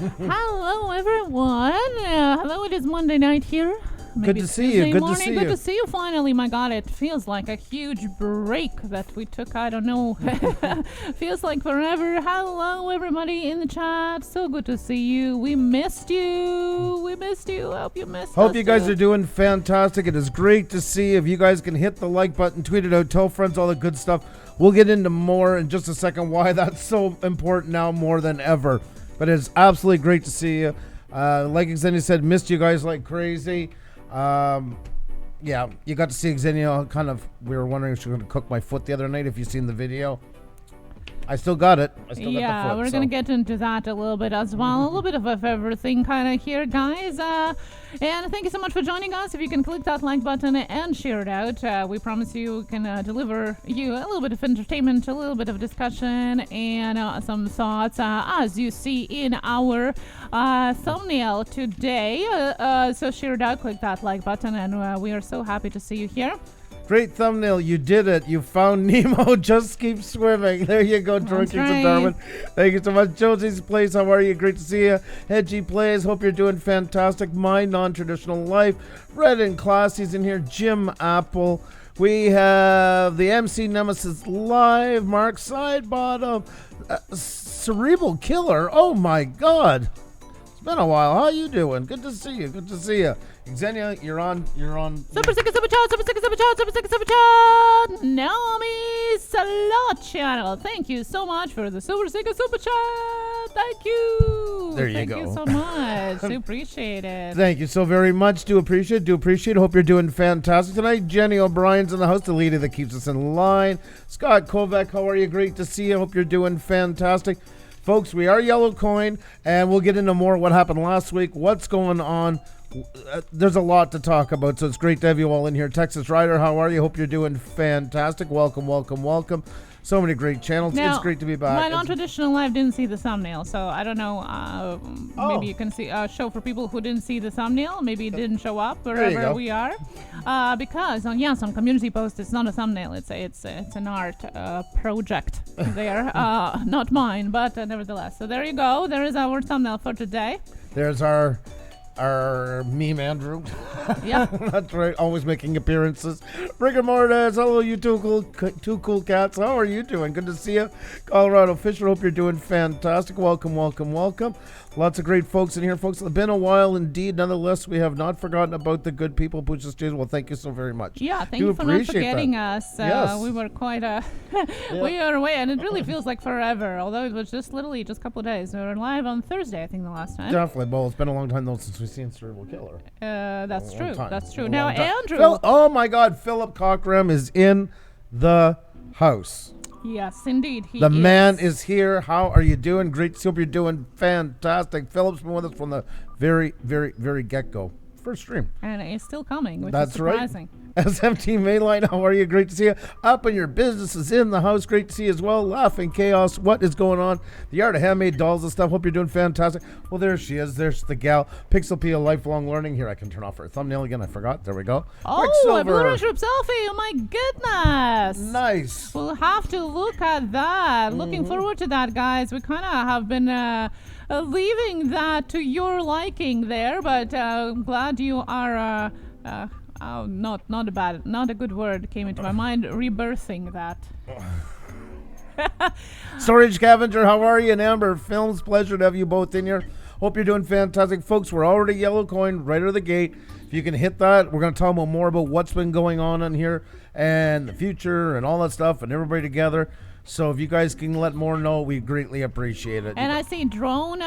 Hello, everyone. Hello, it is Monday night here. Good to see you. Good to see you finally. My God, it feels like a huge break that we took. I don't know. Feels like forever. Hello, everybody in the chat. So good to see you. We missed you. Hope you missed us. Hope you guys are doing fantastic. It is great to see. If you guys can hit the like button, tweet it out, tell friends, all the good stuff. We'll get into more in just a second why that's so important now more than ever. But it's absolutely great to see you. Like Xenia said, missed you guys like crazy. Yeah, you got to see Xenia we were wondering if she was going to cook my foot the other night, if you've seen the video. I still got it. Got the foot, we're going to get into that a little bit as well. A little bit of everything kind of here, guys. And thank you so much for joining us. If you can click that like button and share it out, we promise you can deliver you a little bit of entertainment, a little bit of discussion, and some thoughts, as you see in our thumbnail today. So share it out, click that like button, and we are so happy to see you here. Great thumbnail. You did it. You found Nemo. Just keep swimming. There you go, Drunkies and Darwin. Thank you so much. Josie's Place, how are you? Great to see you. Hedgie Plays, hope you're doing fantastic. My Non-Traditional Life. Red and Classy's in here. Jim Apple. We have the MC Nemesis Live. Mark Sidebottom. Cerebral Killer. Oh, my God. It's been a while. How you doing? Good to see you. Xenia, you're on. Super Sika Super Chat. Naomi Salot channel. Thank you so much for the Super Sika Super Chat. Thank you. There you Thank go. you so much. Appreciate it. Thank you so very much. Do appreciate. Hope you're doing fantastic tonight. Jenny O'Brien's in the house, the lady that keeps us in line. Scott Kovac, how are you? Great to see you. Hope you're doing fantastic. Folks, we are Yellow Coin, and we'll get into more what happened last week, what's going on. There's a lot to talk about, so it's great to have you all in here. Texas Rider, how are you? Hope you're doing fantastic. Welcome. So many great channels. Now, it's great to be back. My Non-Traditional Life didn't see the thumbnail, so I don't know. Maybe you can see show for people who didn't see the thumbnail. Maybe it didn't show up wherever we are, because on community posts it's not a thumbnail. It's an art project there, not mine, but nevertheless. So there you go. There is our thumbnail for today. There's our meme Andrew. Yeah. That's right, always making appearances. Rigor Mortis, hello you two cool cats. How are you doing? Good to see you. Colorado Fisher, hope you're doing fantastic. Welcome. Lots of great folks in here, folks. It's been a while indeed. Nonetheless, we have not forgotten about the good people. Pusa Studios. Well, thank you so very much. Yeah, thank you for not forgetting us. Yes. We were quite we are away, and it really feels like forever, although it was just literally just a couple of days. We were live on Thursday, I think, the last time. Definitely. Well, it's been a long time though since we've seen Cerebral Killer. That's true. Now, Andrew. Oh my God, Philip Cockram is in the house. Yes, indeed. The man is here. How are you doing? Great to see you. You're doing fantastic. Philip's been with us from the very, very, very get-go. First stream. And he's still coming, which is surprising. Right. SMT Mainline, how are you? Great to see you. Up in your business is in the house. Great to see you as well. Laughing Chaos, what is going on? The Art of Handmade Dolls and stuff. Hope you're doing fantastic. Well, there she is. There's the gal. Pixel P, lifelong learning. Here, I can turn off her thumbnail again. I forgot. There we go. Oh, a blue group selfie. Oh, my goodness. Nice. We'll have to look at that. Looking forward to that, guys. We kind of have been leaving that to your liking there, but I'm glad you are... not a good word came into my mind. Rebirthing that. Storage Scavenger, how are you? And Amber Films, pleasure to have you both in here. Hope you're doing fantastic, folks. We're already Yellow Coin right out of the gate. If you can hit that, we're going to talk about more about what's been going on in here and the future and all that stuff and everybody together. So if you guys can let more know, we greatly appreciate it. And I see Drone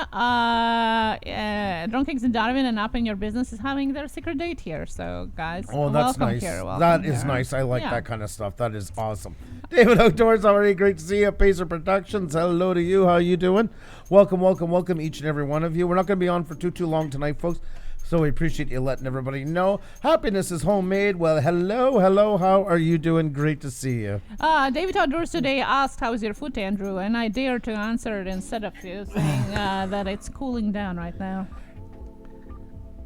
Kings and Darwin and Up in Your Business is having their secret date here. So guys, that's welcome nice. Here. Welcome that is here. Nice. I like that kind of stuff. That is awesome. David Outdoors, already great to see you. Pacer Productions, hello to you. How you doing? Welcome each and every one of you. We're not going to be on for too long tonight, folks. So we appreciate you letting everybody know. Happiness is homemade. Well, hello. How are you doing? Great to see you. David Outdoors today asked, how's your foot, Andrew? And I dare to answer it instead of you saying that it's cooling down right now.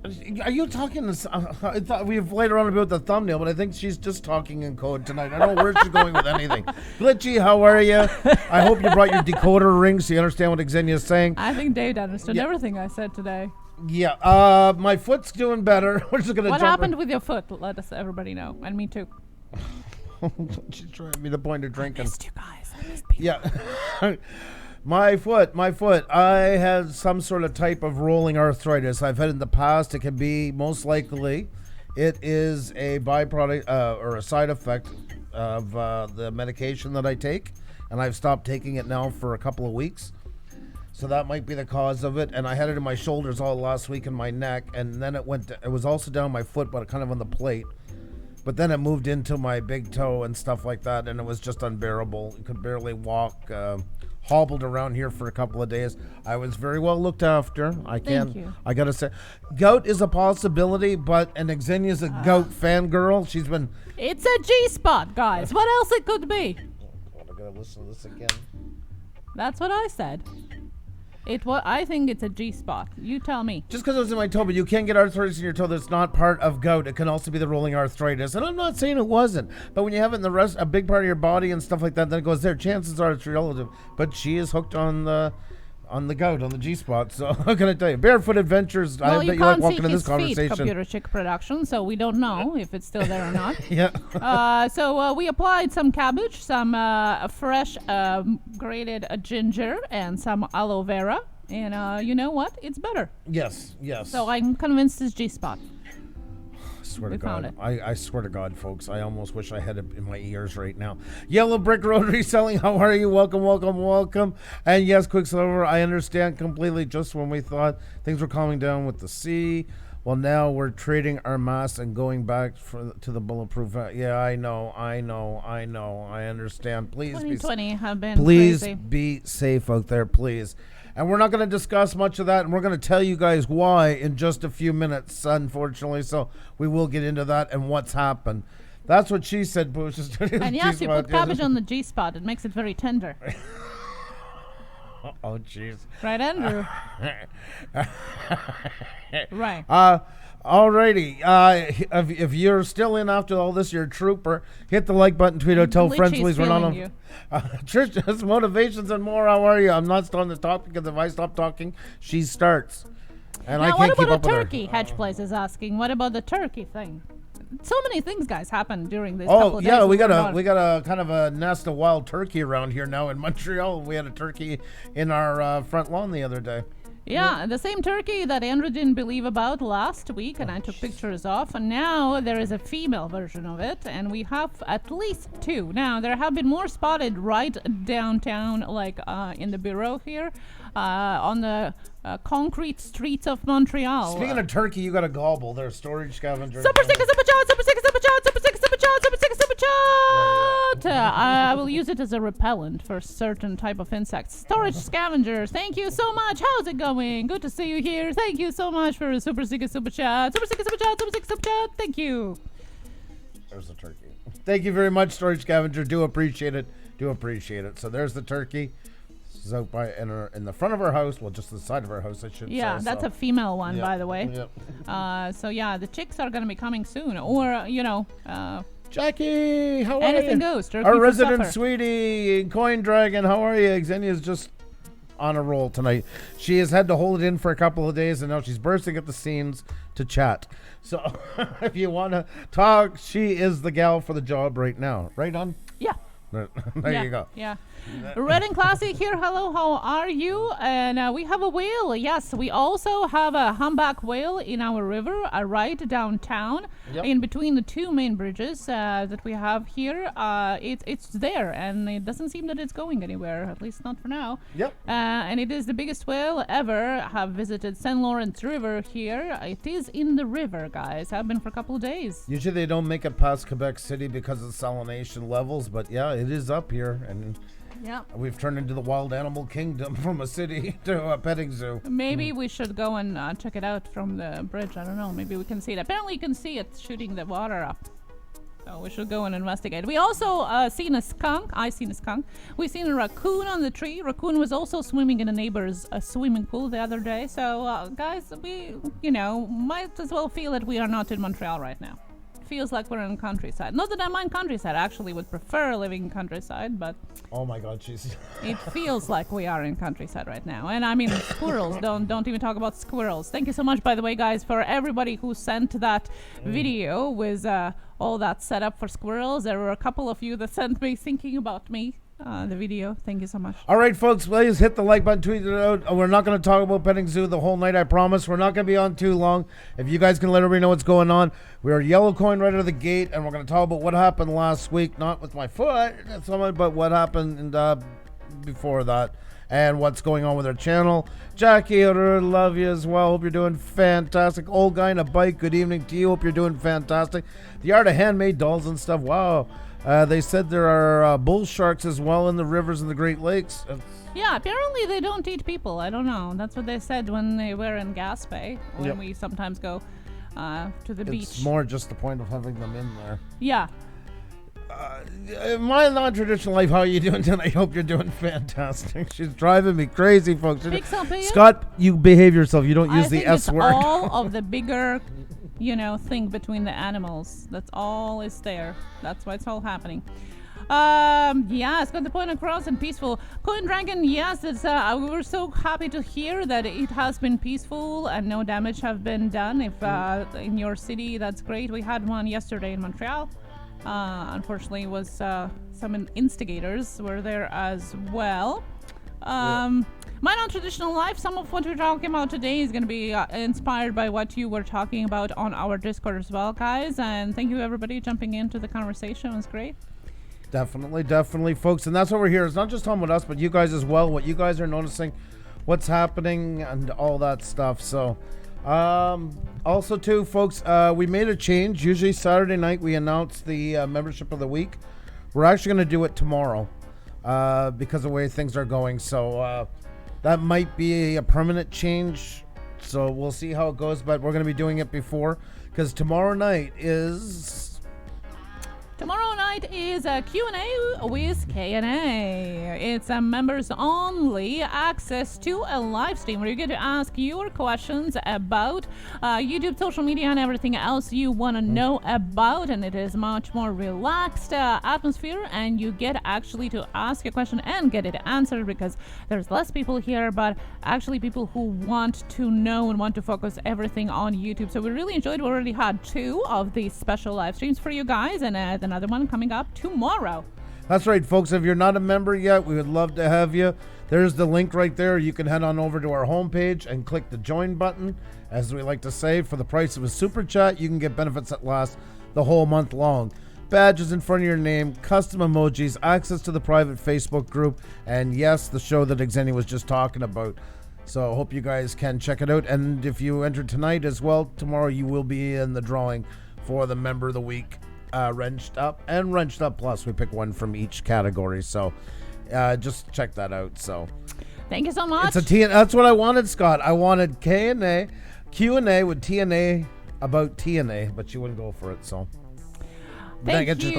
Are you talking? I thought we have later on about the thumbnail, but I think she's just talking in code tonight. I don't know where she's going with anything. Glitchy, how are you? I hope you brought your decoder ring so you understand what Xenia's saying. I think Dave understood everything I said today. Yeah, my foot's doing better. We're just gonna. What happened with your foot? Let us everybody know, and me too. She's trying to be the point of drinking. I missed you guys. I missed people. Yeah. My foot. I had some sort of type of rolling arthritis. I've had in the past. It can be most likely, it is a byproduct or a side effect of the medication that I take, and I've stopped taking it now for a couple of weeks. So that might be the cause of it. And I had it in my shoulders all last week and my neck, and then it was also down my foot, but kind of on the plate. But then it moved into my big toe and stuff like that, and it was just unbearable. You could barely walk. Hobbled around here for a couple of days. I was very well looked after. Thank you. I gotta say, gout is a possibility, and Xenia's a gout fangirl. She's been. It's a G-spot, guys. What else it could be? I gotta listen to this again. That's what I said. I think it's a G-spot. You tell me. Just because it was in my toe, but you can't get arthritis in your toe that's not part of gout. It can also be the rolling arthritis. And I'm not saying it wasn't. But when you have it in a big part of your body and stuff like that, then it goes there. Chances are it's relative. But she is hooked on the gout, on the G-spot. So how can I tell you? Barefoot Adventures. Well, I bet you you like can't walking see in this his feet, conversation. Computer Chick Production, so we don't know if it's still there or not. Yeah. So we applied some cabbage, some fresh grated ginger, and some aloe vera. And you know what? It's better. Yes. So I'm convinced it's G-spot. I swear We to found God. it. I swear to God, folks. I almost wish I had it in my ears right now. Yellow Brick Road Reselling. How are you? Welcome. And yes, Quicksilver, I understand completely. Just when we thought things were calming down with the sea, well, now we're trading our masks and going back to the bulletproof. Yeah, I know. I understand. Please 2020 have been please crazy. be safe out there, please. And we're not going to discuss much of that, and we're going to tell you guys why in just a few minutes, unfortunately. So we will get into that and what's happened. That's what she said, Pusa. And yes, you put cabbage on the G-spot. It makes it very tender. Oh, jeez. Right, Andrew? Right. Alrighty. If you're still in after all this, you're a trooper. Hit the like button, tweet out, tell friends, please. We're not on. Trisha's motivations and more. How are you? I'm not starting to talk because if I stop talking, she starts. And now, I can't keep up what about with a her. turkey? Hedgeplace is asking. What about the turkey thing? So many things, guys, happened during this couple of days. Oh, yeah, we got a kind of a nest of wild turkey around here now in Montreal. We had a turkey in our front lawn the other day. Yeah, the same turkey that Andrew didn't believe about last week, and I took pictures of. And now there is a female version of it, and we have at least two. Now, there have been more spotted right downtown, like in the bureau here, on the concrete streets of Montreal. Speaking of turkey, you got a gobble. There's storage scavenger. Super sticker, super chat, super sticker, super chat, super sticker, super chat, super sticker, super chat. I will use it as a repellent for certain type of insects. Storage scavengers, thank you so much. How's it going? Good to see you here. Thank you so much for a super sticker, super chat, super sticker, super chat, super sticker, super chat. Thank you. There's the turkey. Thank you very much, storage scavenger. Do appreciate it. So there's the turkey. This is out by in the front of our house. Well, just the side of our house, I should say. Yeah, that's a female one, Yep. by the way. Yep. So yeah, the chicks are gonna be coming soon, or Jackie, how are you? anything goes. Turkey Our for resident supper. sweetie, Coin Dragon, how are you? Xenia's just on a roll tonight. She has had to hold it in for a couple of days, and now she's bursting at the seams to chat. So if you want to talk, she is the gal for the job right now. Right on? Yeah. There you go. Yeah. Red and Classic here. Hello, how are you? And we have a whale. Yes, we also have a humpback whale in our river right downtown. Yep. In between the two main bridges that we have here. It's there, and it doesn't seem that it's going anywhere, at least not for now. Yep. And it is the biggest whale ever. Have visited St. Lawrence River here. It is in the river, guys. I've been for a couple of days. Usually they don't make it past Quebec City because of salination levels, but yeah, it is up here, and Yeah. we've turned into the wild animal kingdom from a city to a petting zoo. Maybe we should go and check it out from the bridge. I don't know. Maybe we can see it. Apparently, you can see it shooting the water up. So we should go and investigate. We also seen a skunk. I seen a skunk. We seen a raccoon on the tree. Raccoon was also swimming in a neighbor's swimming pool the other day. So guys, we might as well feel that we are not in Montreal right now. Feels like we're in countryside. Not that I mind countryside. I actually would prefer living in countryside, but oh my God, jeez. it feels like we are in countryside right now. And I mean, squirrels. Don't even talk about squirrels. Thank you so much, by the way, guys, for everybody who sent that video with all that setup for squirrels. There were a couple of you that sent me thinking about me. The video. Thank you so much. All right, folks, please hit the like button, tweet it out. We're not going to talk about petting zoo the whole night, I promise. We're not going to be on too long. If you guys can let everybody know what's going on. We're yellow coin right out of the gate, and we're going to talk about what happened last week, not with my foot, but what happened before that, and what's going on with our channel. Jackie, I love you as well. Hope you're doing fantastic. Old guy in a bike, good evening to you. Hope you're doing fantastic. The art of handmade dolls and stuff. Wow. They said there are bull sharks as well in the rivers and the Great Lakes. Yeah, apparently they don't eat people. I don't know. That's what they said when they were in Gaspé, when we sometimes go to the beach. It's more just the point of having them in there. Yeah. My non-traditional life, how are you doing tonight? I hope you're doing fantastic. She's driving me crazy, folks. Scott, you behave yourself. You don't use the S word. All of the bigger thing between the animals. That's all is there. That's why it's all happening. It's got the point across and peaceful. Coin Dragon, yes, it's we were so happy to hear that it has been peaceful and no damage have been done. If in your city, that's great. We had one yesterday in Montreal. Unfortunately, was some instigators were there as well. My non-traditional life, some of what we're talking about today is going to be inspired by what you were talking about on our Discord as well, guys. And thank you, everybody, jumping into the conversation. It was great. Definitely, folks. And that's what we're here. It's not just talking about us, but you guys as well. What you guys are noticing, what's happening, and all that stuff. So, also, too, folks, we made a change. Usually Saturday night, we announce the membership of the week. We're actually going to do it tomorrow because of the way things are going. So, that might be a permanent change, so we'll see how it goes, but we're going to be doing it before, because tomorrow night is a Q&A with K&A. It's a members only access to a live stream where you get to ask your questions about YouTube, social media, and everything else you want to know about, and it is much more relaxed atmosphere, and you get actually to ask a question and get it answered, because there's less people here, but actually people who want to know and want to focus everything on YouTube. So we really enjoyed. We already had 2 of these special live streams for you guys, and another one coming up tomorrow. That's right, folks. If you're not a member yet, we would love to have you. There's the link right there. You can head on over to our homepage and click the join button. As we like to say, for the price of a super chat, you can get benefits that last the whole month long. Badges in front of your name, custom emojis, access to the private Facebook group, and yes, the show that Xeni was just talking about. So I hope you guys can check it out. And if you enter tonight as well, tomorrow you will be in the drawing for the member of the week. Wrenched Up and Wrenched Up Plus. We pick one from each category, so just check that out. So thank you so much. It's that's what I wanted, Scott. I wanted Q&A with TNA about TNA, but you wouldn't go for it, so Thank you,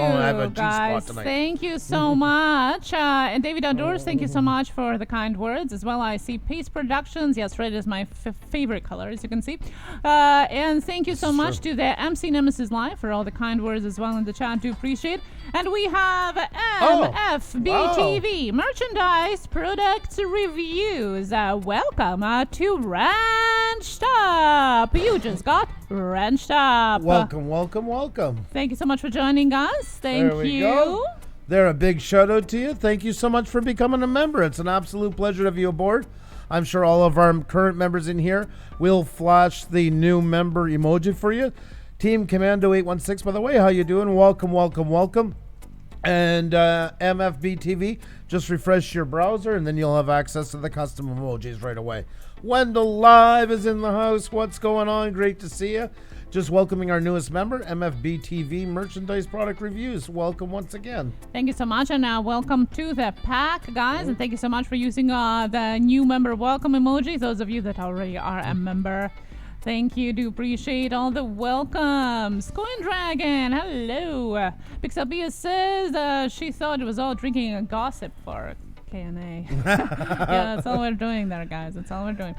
guys. Thank you so much. And David Outdoors, thank you so much for the kind words as well. I see Peace Productions. Yes, red is my favorite color, as you can see. And thank you so much to the MC Nemesis Live for all the kind words as well in the chat. Do appreciate. And we have MFBTV merchandise products reviews. Welcome to Wrenched Up. You just got Wrenched Up. Welcome. Thank you so much for joining us. Thank you. Go. There, a big shout out to you. Thank you so much for becoming a member. It's an absolute pleasure to have you aboard. I'm sure all of our current members in here will flash the new member emoji for you. Team Commando 816, by the way, how you doing? Welcome. And MFBTV, just refresh your browser and then you'll have access to the custom emojis right away. Wendell Live is in the house. What's going on? Great to see you. Just welcoming our newest member, MFBTV Merchandise Product Reviews. Welcome once again. Thank you so much, and welcome to the pack, guys. And thank you so much for using the new member welcome emoji. Those of you that already are a member, Thank you. Do appreciate all the welcomes. Coin Dragon, hello. Pixabia says she thought it was all drinking a gossip for KNA. Yeah, that's all we're doing there, guys. That's all we're doing.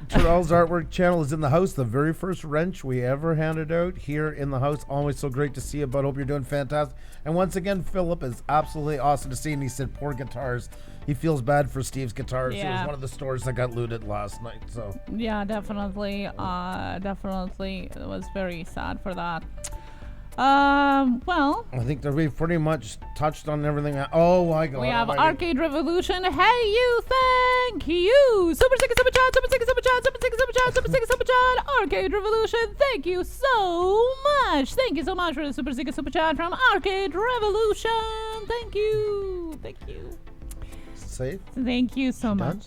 Terrell's Artwork channel is in the house. The very first wrench we ever handed out here in the house. Always so great to see you, bud. Hope you're doing fantastic. And once again, Philip is absolutely awesome to see. And he said, poor guitars. He feels bad for Steve's guitars. Yeah. It was one of the stores that got looted last night. So Yeah, definitely. Definitely. It was very sad for that. Well, I think that we've pretty much touched on everything. Oh, I got we have Arcade Revolution. Hey, you, thank you. Super Sticker Super Chat, Super Sticker Super Chat, Super Sticker Super Chat, Super Sticker Super Chat. Arcade Revolution, thank you so much. Thank you so much for the Super Sticker Super Chat from Arcade Revolution. Thank you. Thank you. Safe. Thank you so much.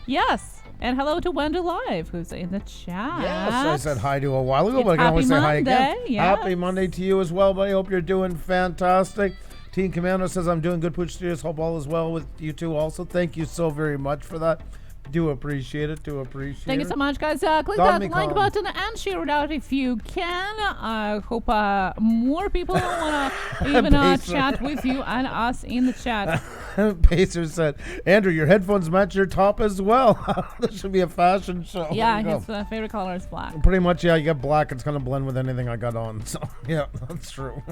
Yes. And hello to Wendy Live, who's in the chat. Yes, I said hi to a while ago, It's but I can always say hi Happy again. Monday, yes. Happy Monday to you as well, buddy. Hope you're doing fantastic. Team Commando says I'm doing good. Push Studios. Hope all is well with you too also. Thank you so very much for that. Do appreciate it. Thank you so much, guys. Click that like button and share it out if you can. I hope more people want to even chat with you and us in the chat. Pacer said, Andrew, your headphones match your top as well. This should be a fashion show. Yeah, his favorite color is black. Pretty much, yeah, you got black. It's going to blend with anything I got on. So, yeah, that's true.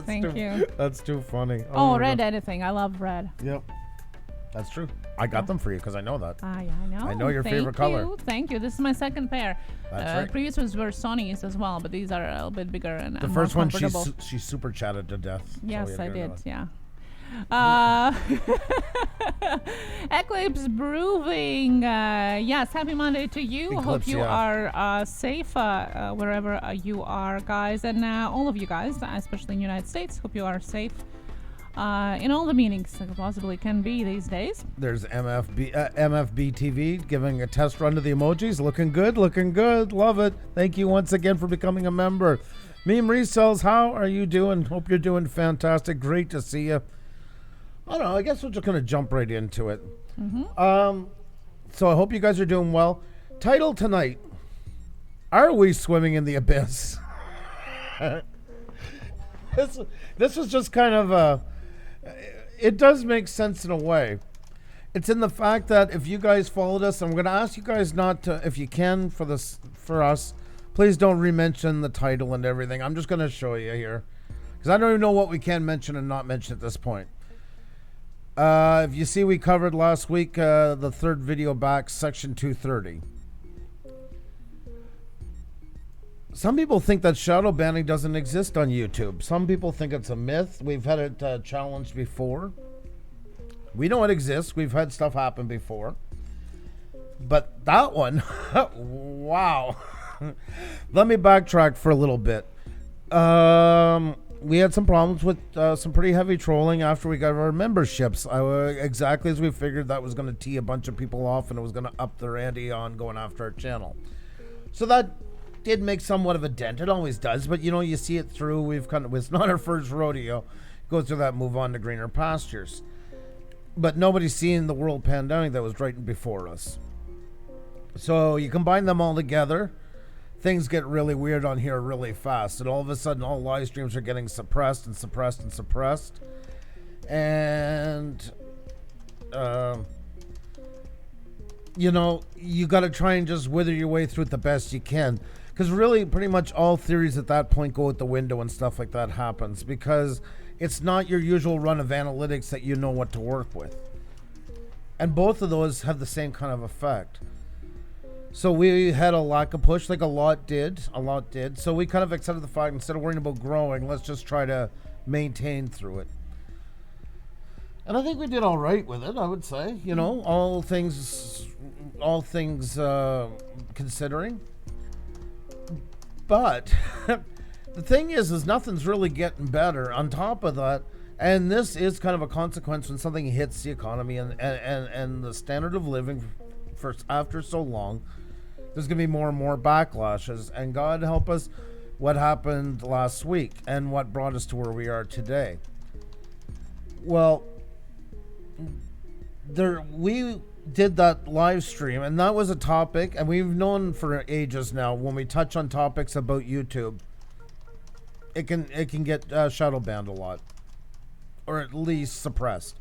Thank you. That's too funny. Oh, red anything. I love red. Yep. That's true. I got them for you because I know that. Yeah, I know. I know your favorite color. Thank you. This is my second pair. That's right. Previous ones were Sony's as well, but these are a little bit bigger and the first one, she super chatted to death. Yes, I did. Yeah. Eclipse Brewing. Yes, happy Monday to you. Eclipse, hope you are safe wherever you are, guys, and all of you guys, especially in the United States. Hope you are safe. In all the meanings that possibly can be these days. There's MFB TV giving a test run to the emojis. Looking good. Love it. Thank you once again for becoming a member. Meme Resells, how are you doing? Hope you're doing fantastic. Great to see you. I don't know. I guess we're just going to jump right into it. Mm-hmm. So I hope you guys are doing well. Title tonight, Are We Swimming in the Abyss? This was just kind of it does make sense in a way. It's in the fact that if you guys followed us, I'm going to ask you guys not to, if you can, for us, please don't re-mention the title and everything. I'm just going to show you here because I don't even know what we can mention and not mention at this point. If you see, we covered last week the third video back, section 230. Some people think that shadow banning doesn't exist on YouTube. Some people think it's a myth. We've had it challenged before. We know it exists. We've had stuff happen before. But that one, wow. Let me backtrack for a little bit. We had some problems with some pretty heavy trolling after we got our memberships. Exactly as we figured that was going to tee a bunch of people off and it was going to up their ante on going after our channel. So that did make somewhat of a dent. It always does, but you see it through. It's not our first rodeo. Go through that, move on to greener pastures. But nobody's seen the world pandemic that was right before us. So you combine them all together, things get really weird on here really fast. And all of a sudden, all live streams are getting suppressed. And, you got to try and just wither your way through it the best you can. Because really, pretty much all theories at that point go out the window and stuff like that happens. Because it's not your usual run of analytics that you know what to work with. And both of those have the same kind of effect. So we had a lack of push, like a lot did. So we kind of accepted the fact, instead of worrying about growing, let's just try to maintain through it. And I think we did all right with it, I would say. All things considering. But the thing is after's really getting better on top of that. And this is kind of a consequence when something hits the economy and the standard of living after so long. There's going to be more and more backlashes. And God help us what happened last week and what brought us to where we are today. Well, we did that live stream, and that was a topic, and we've known for ages now when we touch on topics about YouTube, it can get shadow banned a lot, or at least suppressed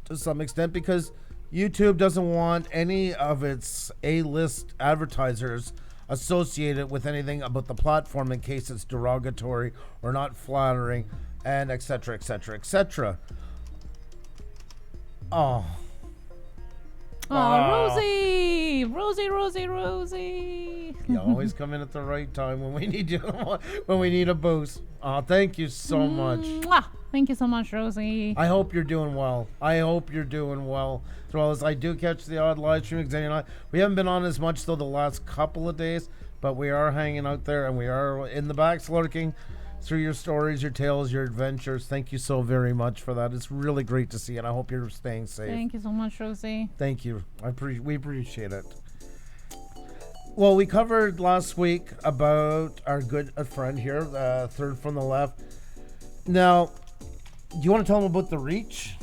to some extent, because YouTube doesn't want any of its A-list advertisers associated with anything about the platform in case it's derogatory or not flattering, and etc., etc., etc. Oh. Oh, Rosie. You always come in at the right time when we need you, when we need a boost. Oh, thank you so much. Mwah. Thank you so much, Rosie. I hope you're doing well. As well as I do catch the odd live stream. We haven't been on as much though the last couple of days, but we are hanging out there and we are in the backs lurking through your stories, your tales, your adventures. Thank you so very much for that. It's really great to see, and I hope you're staying safe. Thank you so much, Rosie. Thank you. We appreciate it. Well, we covered last week about our good friend here, third from the left. Now, do you want to tell them about the reach?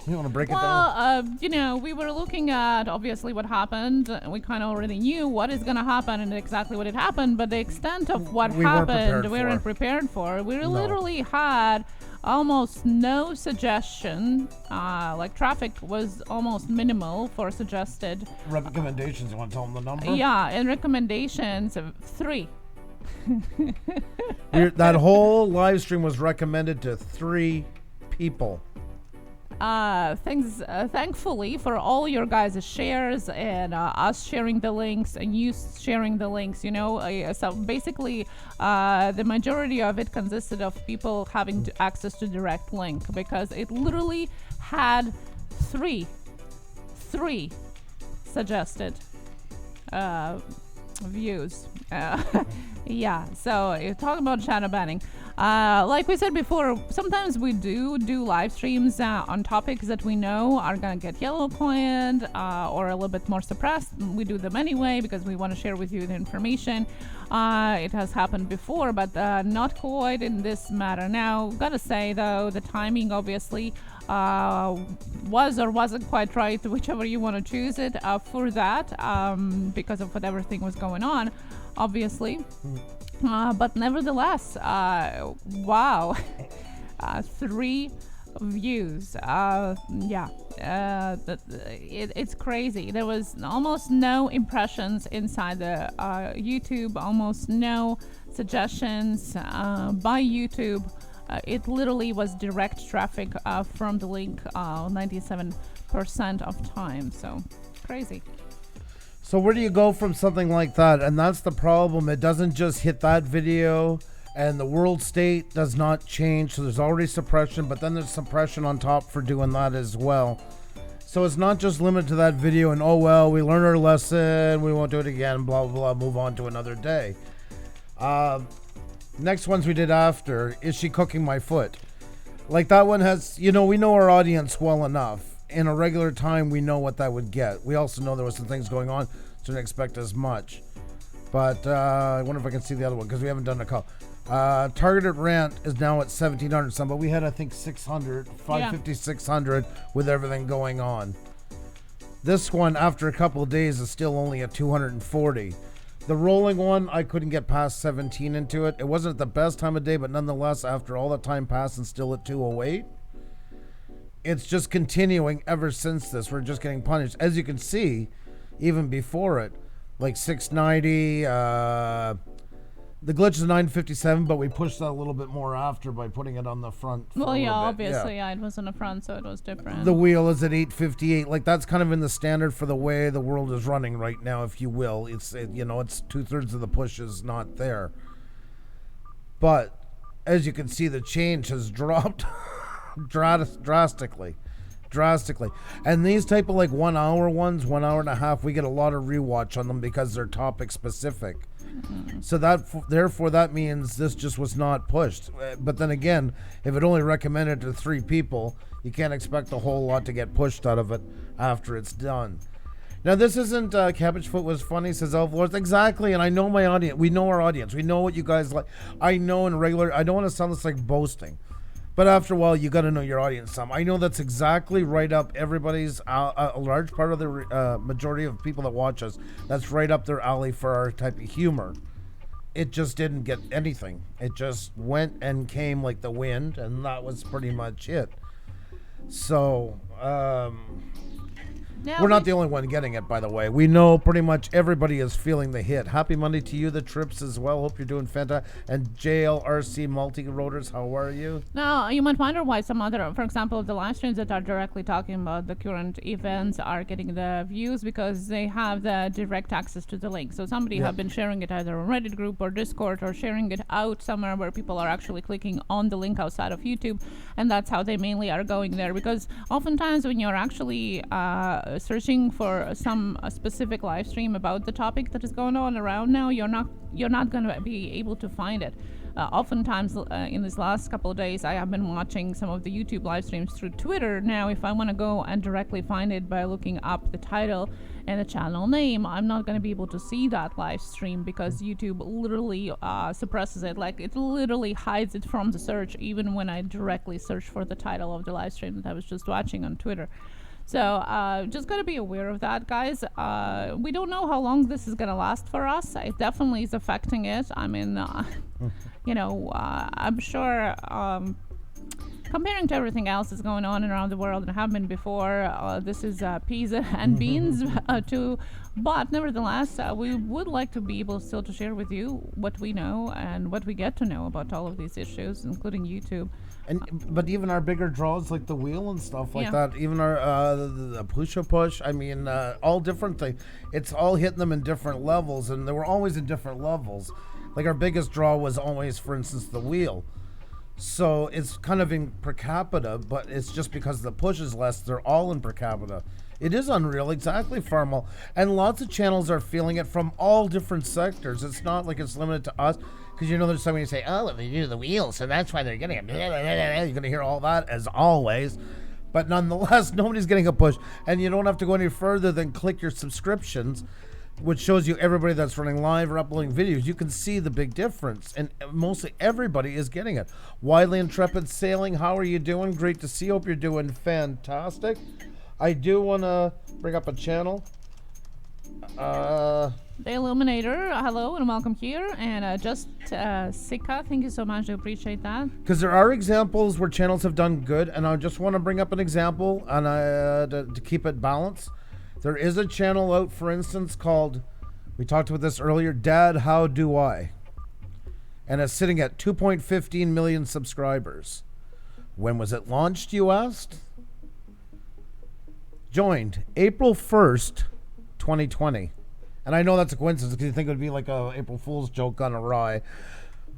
You want to break it down? Well, we were looking at obviously what happened. We kind of already knew what is going to happen and exactly what had happened, but the extent of what happened, we weren't prepared for. We literally had almost no suggestion. Like traffic was almost minimal for suggested recommendations. You want to tell them the number? Yeah, and recommendations of 3. That whole live stream was recommended to 3 people. Thankfully for all your guys' shares and us sharing the links and you sharing the links, so basically the majority of it consisted of people having access to direct link, because it literally had 3 suggested views. Yeah, so you're talking about shadow banning. Like we said before, sometimes we do live streams on topics that we know are gonna get yellow coined or a little bit more suppressed. We do them anyway because we want to share with you the information. It has happened before, but not quite in this matter. Now, gotta say though, the timing obviously was or wasn't quite right, whichever you want to choose it for that, because of what everything was going on, obviously. But nevertheless, wow, 3 views. It's crazy. There was almost no impressions inside the YouTube, almost no suggestions by YouTube. It literally was direct traffic from the link 97% of time. So crazy. So where do you go from something like that? And that's the problem. It doesn't just hit that video, and the world state does not change. So there's already suppression, but then there's suppression on top for doing that as well. So it's not just limited to that video and, oh, well, we learned our lesson, we won't do it again, blah, blah, blah, move on to another day. Next ones we did after, is she cooking my foot? Like that one has, we know our audience well enough. In a regular time, we know what that would get. We also know there was some things going on, so didn't expect as much. But I wonder if I can see the other one, because we haven't done a call. Targeted rant is now at 1,700 some, but we had, I think, 550, 600 with everything going on. This one, after a couple of days, is still only at 240. The rolling one, I couldn't get past 17 into it. It wasn't the best time of day, but nonetheless, after all the time passed and still at 208, it's just continuing ever since this. We're just getting punished. As you can see, even before it, like 690, the glitch is 957, but we pushed that a little bit more after by putting it on the front. Well, yeah, obviously, yeah, it was in the front, so it was different. The wheel is at 858. Like, that's kind of in the standard for the way the world is running right now, if you will. It's 2/3 of the push is not there. But as you can see, the change has dropped drastically. And these type of like 1 hour ones, 1 hour and a half, we get a lot of rewatch on them because they're topic specific. So therefore that means this just was not pushed. But then again, if it only recommended to 3 people, you can't expect a whole lot to get pushed out of it after it's done. Now this isn't Cabbage Foot was funny, says Elf Lords. Exactly, and I know my audience. We know our audience. We know what you guys like. I know in regular, I don't want to sound this like boasting, But after a while, you got to know your audience some. I know that's exactly right up everybody's, a large part of the majority of people that watch us, that's right up their alley for our type of humor. It just didn't get anything. It just went and came like the wind, and that was pretty much it. So, we're not the only one getting it, by the way. We know pretty much everybody is feeling the hit. Happy Monday to you, the Trips as well. Hope you're doing fantastic. And JLRC Multi-Rotors, how are you? Now, you might wonder why some other, for example, the live streams that are directly talking about the current events are getting the views because they have the direct access to the link. So somebody have been sharing it either on Reddit group or Discord or sharing it out somewhere where people are actually clicking on the link outside of YouTube. And that's how they mainly are going there, because oftentimes when you're actually searching for some specific live stream about the topic that is going on around now, you're not going to be able to find it. Oftentimes in these last couple of days, I have been watching some of the YouTube live streams through Twitter. Now, if I want to go and directly find it by looking up the title and the channel name, I'm not going to be able to see that live stream because YouTube literally suppresses it. Like, it literally hides it from the search, even when I directly search for the title of the live stream that I was just watching on Twitter. So just got to be aware of that, guys. We don't know how long this is going to last for us. It definitely is affecting it. I mean, I'm sure comparing to everything else that's going on around the world and have been before, this is peas and beans too. But nevertheless, we would like to be able still to share with you what we know and what we get to know about all of these issues, including YouTube. But even our bigger draws like the wheel and stuff like that, even our the Pusa push, I mean, all different things. It's all hitting them in different levels, and they were always in different levels. Like our biggest draw was always, for instance, the wheel. So it's kind of in per capita, but it's just because the push is less, they're all in per capita. It is unreal, exactly, Farmal. And lots of channels are feeling it from all different sectors. It's not like it's limited to us. Because there's somebody who say, oh, they do the wheel, so that's why they're getting it. You're going to hear all that, as always. But nonetheless, nobody's getting a push. And you don't have to go any further than click your subscriptions, which shows you everybody that's running live or uploading videos. You can see the big difference. And mostly everybody is getting it. Widely Intrepid Sailing, how are you doing? Great to see you. Hope you're doing fantastic. I do want to bring up a channel. The Illuminator, hello and welcome here. And just Sika, thank you so much. I appreciate that. Because there are examples where channels have done good, and I just want to bring up an example and to keep it balanced. There is a channel out, for instance, called, we talked about this earlier, Dad, How Do I? And it's sitting at 2.15 million subscribers. When was it launched, you asked? Joined April 1st, 2020. And I know that's a coincidence because you think it would be like a April Fool's joke on a rye.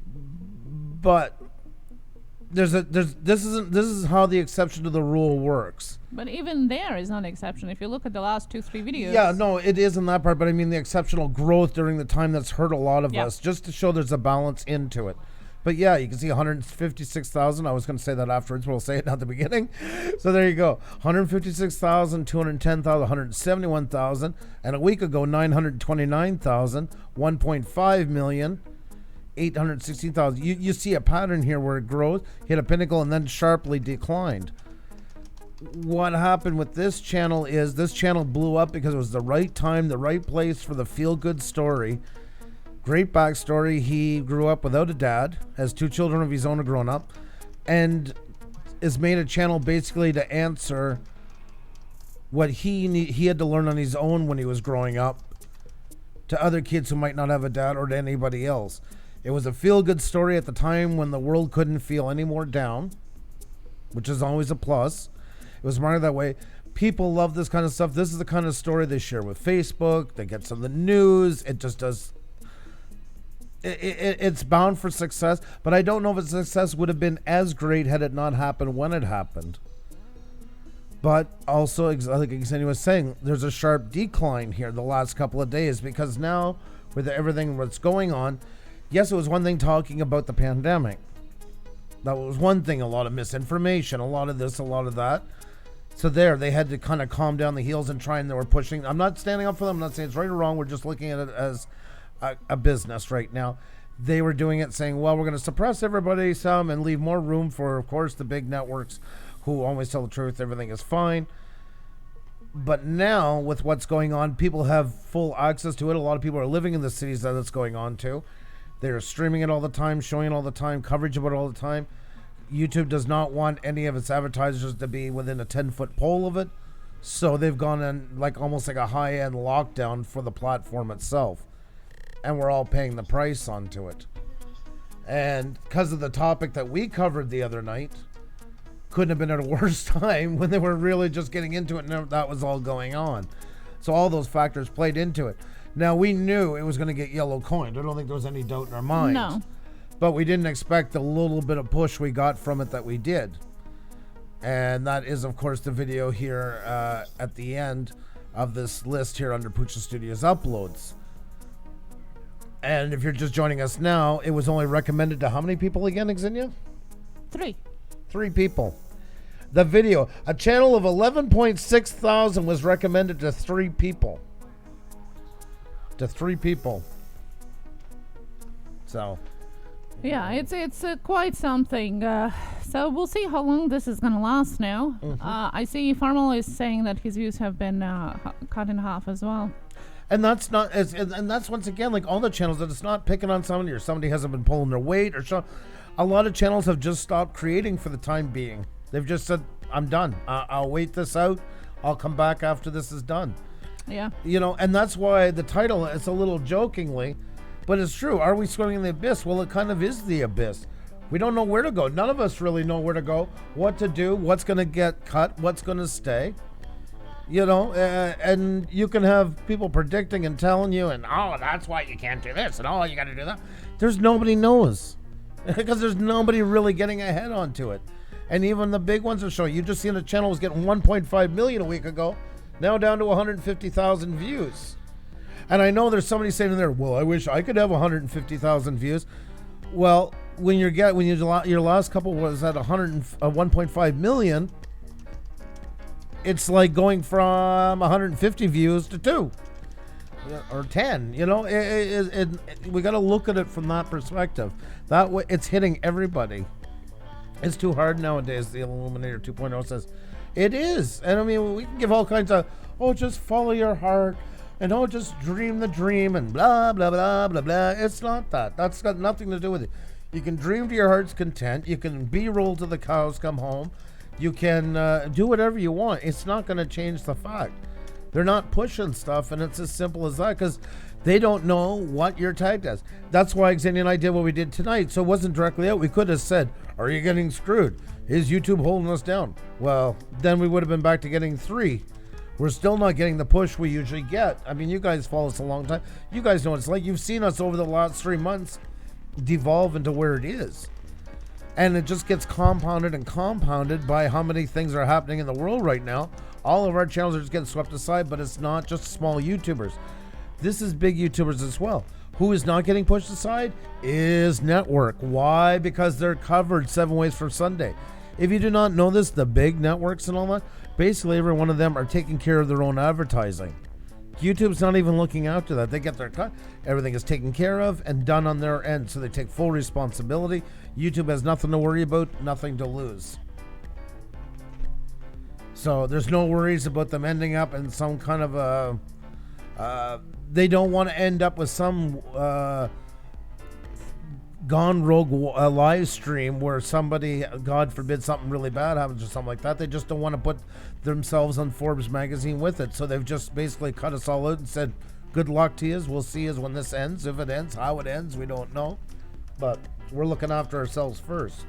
But this is how the exception to the rule works. But even there is not an exception. If you look at the last 2-3 videos. Yeah, no, it is in that part, but I mean the exceptional growth during the time that's hurt a lot of us, just to show there's a balance into it. But yeah, you can see 156,000. I was going to say that afterwards, but we'll say it at the beginning. So there you go. 156,000, 210,000, 171,000. And a week ago, 929,000, 1.5 million, 816,000. You see a pattern here where it grows, hit a pinnacle, and then sharply declined. What happened with this channel is this channel blew up because it was the right time, the right place for the feel-good story. Great backstory. He grew up without a dad, has 2 children of his own, grown up, and has made a channel basically to answer what he had to learn on his own when he was growing up to other kids who might not have a dad or to anybody else. It was a feel-good story at the time when the world couldn't feel any more down, which is always a plus. It was marketed that way. People love this kind of stuff. This is the kind of story they share with Facebook. They get some of the news. It just does. It's bound for success, but I don't know if its success would have been as great had it not happened when it happened. But also, like Xenia was saying, there's a sharp decline here the last couple of days because now, with everything that's going on, yes, it was one thing talking about the pandemic. That was one thing, a lot of misinformation, a lot of this, a lot of that. So they had to kind of calm down the heels and try, and they were pushing. I'm not standing up for them. I'm not saying it's right or wrong. We're just looking at it as a business right now. they were doing it saying, well, we're going to suppress everybody some and leave more room for, of course, the big networks who always tell the truth. Everything is fine. But now, with what's going on, people have full access to it. A lot of people are living in the cities that it's going on to. They're streaming it all the time, showing it all the time, coverage of it all the time. YouTube does not want any of its advertisers to be within a 10-foot pole of it. So they've gone in like almost like a high-end lockdown for the platform itself. And we're all paying the price onto it. And because of the topic that we covered the other night, couldn't have been at a worse time when they were really just getting into it and that was all going on. So all those factors played into it. Now, we knew it was going to get yellow coined. I don't think there was any doubt in our minds. No. But we didn't expect the little bit of push we got from it that we did. And that is, of course, the video here at the end of this list here under Pusa Studios uploads. And if you're just joining us now, it was only recommended to how many people again, Xenia? 3. 3 people. The video, a channel of 11.6 thousand was recommended to 3 people. To 3 people. So. Yeah, it's quite something. So we'll see how long this is going to last now. Mm-hmm. I see Farmal is saying that his views have been cut in half as well. And that's not, and that's once again like all the channels that it's not picking on somebody or somebody hasn't been pulling their weight or so. A lot of channels have just stopped creating for the time being. They've just said, I'm done. I'll wait this out. I'll come back after this is done. Yeah. You know, and that's why the title, it's a little jokingly, but it's true. Are we swimming in the abyss? Well, it kind of is the abyss. We don't know where to go. None of us really know where to go, what to do, what's going to get cut, what's going to stay. You know, and you can have people predicting and telling you, and oh, that's why you can't do this, and oh, you got to do that. There's nobody knows because there's nobody really getting ahead onto it. And even the big ones are showing. You just seen a channel was getting 1.5 million a week ago, now down to 150,000 views. And I know there's somebody saying in there, well, I wish I could have 150,000 views. Well, when your last couple was at 1.5 million. It's like going from 150 views to 2 or 10. You know, we got to look at it from that perspective. That way, it's hitting everybody. It's too hard nowadays. The Illuminator 2.0 says it is, and I mean, we can give all kinds of just follow your heart, and just dream the dream, and blah blah blah blah blah. It's not that. That's got nothing to do with it. You can dream to your heart's content. You can B-roll till the cows come home. You can do whatever you want. It's not going to change the fact. They're not pushing stuff, and it's as simple as that because they don't know what you're tagged as. That's why Xenia and I did what we did tonight, so it wasn't directly out. We could have said, are you getting screwed? Is YouTube holding us down? Well, then we would have been back to getting 3. We're still not getting the push we usually get. I mean, you guys follow us a long time. You guys know what it's like. You've seen us over the last 3 months devolve into where it is. And it just gets compounded and compounded by how many things are happening in the world right now. All of our channels are just getting swept aside, but it's not just small YouTubers. This is big YouTubers as well. Who is not getting pushed aside is network. Why? Because they're covered 7 ways from Sunday. If you do not know this, the big networks and all that, basically every one of them are taking care of their own advertising. YouTube's not even looking after that. They get their cut. Everything is taken care of and done on their end. So they take full responsibility. YouTube has nothing to worry about, nothing to lose. So there's no worries about them ending up in some kind of a... they don't want to end up with some gone rogue live stream where somebody, God forbid, something really bad happens or something like that. They just don't want to put themselves on Forbes magazine with it. So they've just basically cut us all out and said, good luck to you. We'll see you when this ends. If it ends, how it ends, we don't know. But we're looking after ourselves first.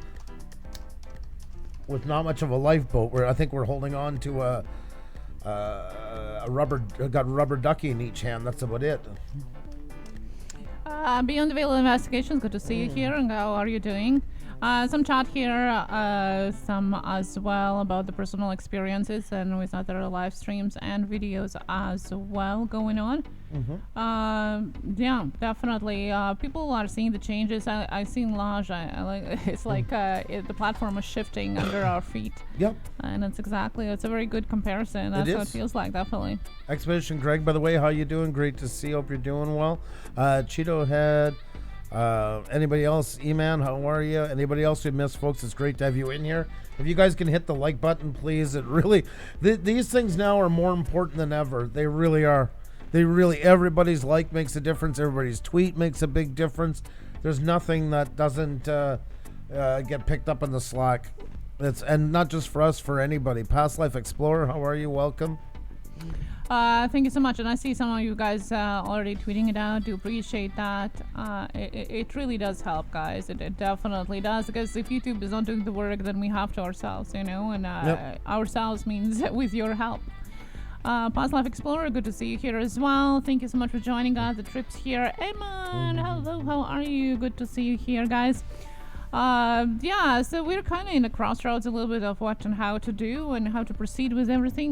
With not much of a lifeboat, where I think we're holding on to a rubber ducky in each hand. That's about it. Beyond the Veil Investigations, good to see you here. And how are you doing? Some chat here, some as well about the personal experiences and with other live streams and videos as well going on. Yeah, definitely. People are seeing the changes. I seen Laj. I like. It's like the platform is shifting under our feet. Yep. And it's a very good comparison. That's how it feels like, definitely. Expedition Greg, by the way, how you doing? Great to see. Hope you're doing well. Cheeto Head. Anybody else? E-Man, how are you? Anybody else we missed, folks? It's great to have you in here. If you guys can hit the like button, please. It really, these things now are more important than ever. They really are. Everybody's like makes a difference. Everybody's tweet makes a big difference. There's nothing that doesn't get picked up in the Slack. And not just for us, for anybody. Past Life Explorer, how are you? Welcome. Thank you so much. And I see some of you guys already tweeting it out. Do appreciate that. It really does help, guys. It definitely does. Because if YouTube is not doing the work, then we have to ourselves, and ourselves means with your help. Past Life Explorer, good to see you here as well. Thank you so much for joining us. The trip's here. Eamon, hello, how are you? Good to see you here, guys. So we're kind of in a crossroads a little bit of what and how to do and how to proceed with everything,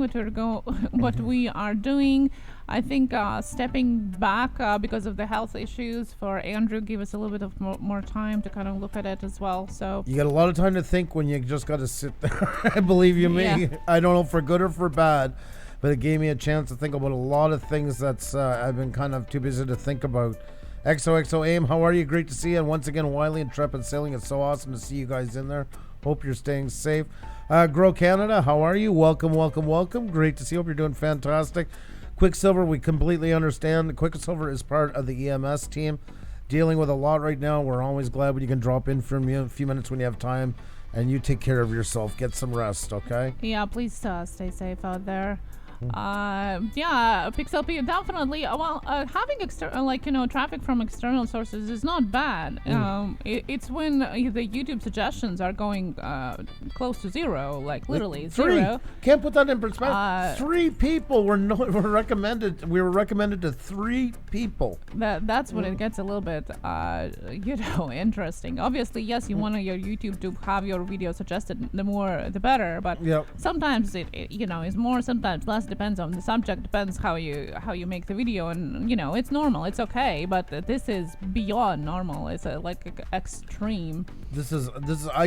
what we are doing. I think stepping back because of the health issues for Andrew give us a little bit of more time to kind of look at it as well. So you got a lot of time to think when you just got to sit there. Believe you me, yeah. I don't know for good or for bad, but it gave me a chance to think about a lot of things that's I've been kind of too busy to think about. XOXO AIM, how are you? Great to see you. And once again, Wiley and Intrepid Sailing. It's so awesome to see you guys in there. Hope you're staying safe. Grow Canada, how are you? Welcome. Great to see you. Hope you're doing fantastic. Quicksilver, we completely understand. Quicksilver is part of the EMS team. Dealing with a lot right now. We're always glad when you can drop in for a few minutes when you have time. And you take care of yourself. Get some rest, okay? Yeah, please stay safe out there. Pixel P definitely. Having traffic from external sources is not bad. It's when the YouTube suggestions are going close to zero, like literally zero. Can't put that in perspective. 3 people were recommended. We were recommended to 3 people. That's when it gets a little bit interesting. Obviously, yes, you want your YouTube to have your video suggested. The more, the better. But sometimes it is more, sometimes less. Depends on the subject, depends how you make the video, and it's normal, it's okay, but this is beyond normal. It's extreme. This is I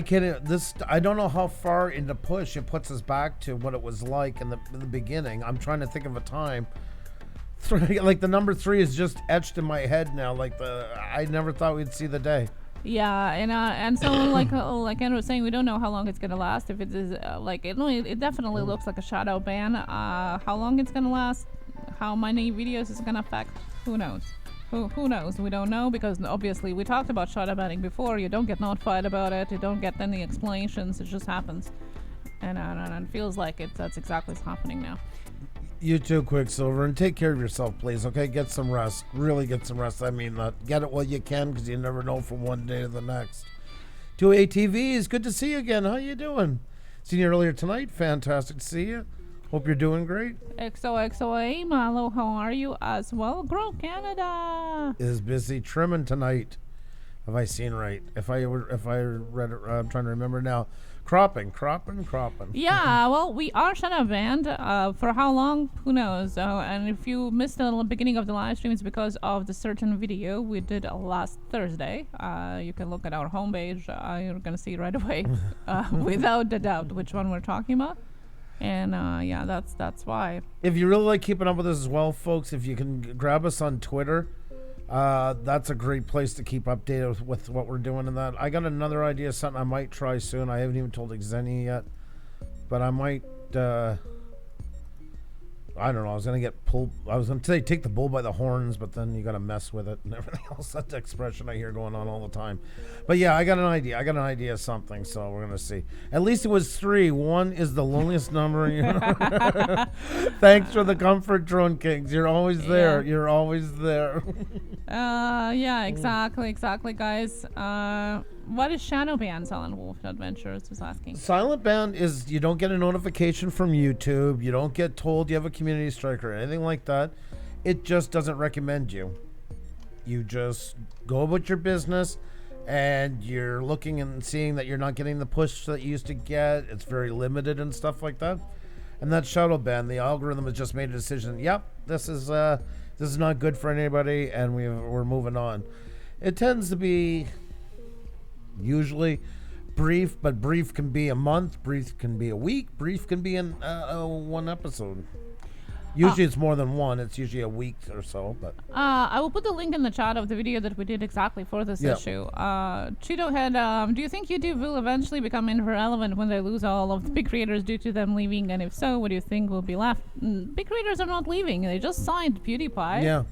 don't know how far into push it puts us back to what it was like in the beginning. I'm trying to think of a time. Like the number 3 is just etched in my head now. I never thought we'd see the day. Yeah, and so like Andrew was saying, we don't know how long it's gonna last. If it is it definitely looks like a shadow ban. How long it's gonna last, how many videos it's gonna affect, who knows? Who knows? We don't know, because obviously we talked about shadow banning before. You don't get notified about it. You don't get any explanations. It just happens, and it feels like that's exactly what's happening now. You too, Quicksilver, and take care of yourself, please, okay? Get some rest. Really get some rest. I mean, get it while you can, because you never know from one day to the next. 2 ATVs, good to see you again. How you doing? Seen you earlier tonight. Fantastic to see you. Hope you're doing great. XOXOA, Malo, how are you as well? Grow Canada is busy trimming tonight. Have I seen right? If I read it, I'm trying to remember now. Cropping. Yeah, well, we are shadow banned. For how long? Who knows? And if you missed the beginning of the live stream, it's because of the certain video we did last Thursday. You can look at our homepage. You're going to see right away, without a doubt, which one we're talking about. And that's why. If you really like keeping up with us as well, folks, if you can grab us on Twitter, that's a great place to keep updated with what we're doing in that. I got another idea, something I might try soon. I haven't even told Xenia yet, but I might I don't know. I was going to say take the bull by the horns, but then you got to mess with it and everything else. That's the expression I hear going on all the time. But yeah, I got an idea of something, so we're going to see. At least it was 3. 1 is the loneliest number. Thanks for the comfort, Drone Kings. You're always there. Yeah. You're always there. Yeah, exactly, guys. What is shadow ban? Silent Wolf Adventures was asking. Silent ban is you don't get a notification from YouTube. You don't get told you have a community strike or anything like that. It just doesn't recommend you. You just go about your business, and you're looking and seeing that you're not getting the push that you used to get. It's very limited and stuff like that. And that's shadow ban. The algorithm has just made a decision. Yep, this is not good for anybody, and we're moving on. It tends to be usually brief, but brief can be a month, brief can be a week, brief can be in one episode. Usually it's more than one. It's usually a week or so. But I will put the link in the chat of the video that we did exactly for this issue. Cheeto Head, do you think YouTube will eventually become irrelevant when they lose all of the big creators due to them leaving? And if so, what do you think will be left? Big creators are not leaving. They just signed PewDiePie. Yeah.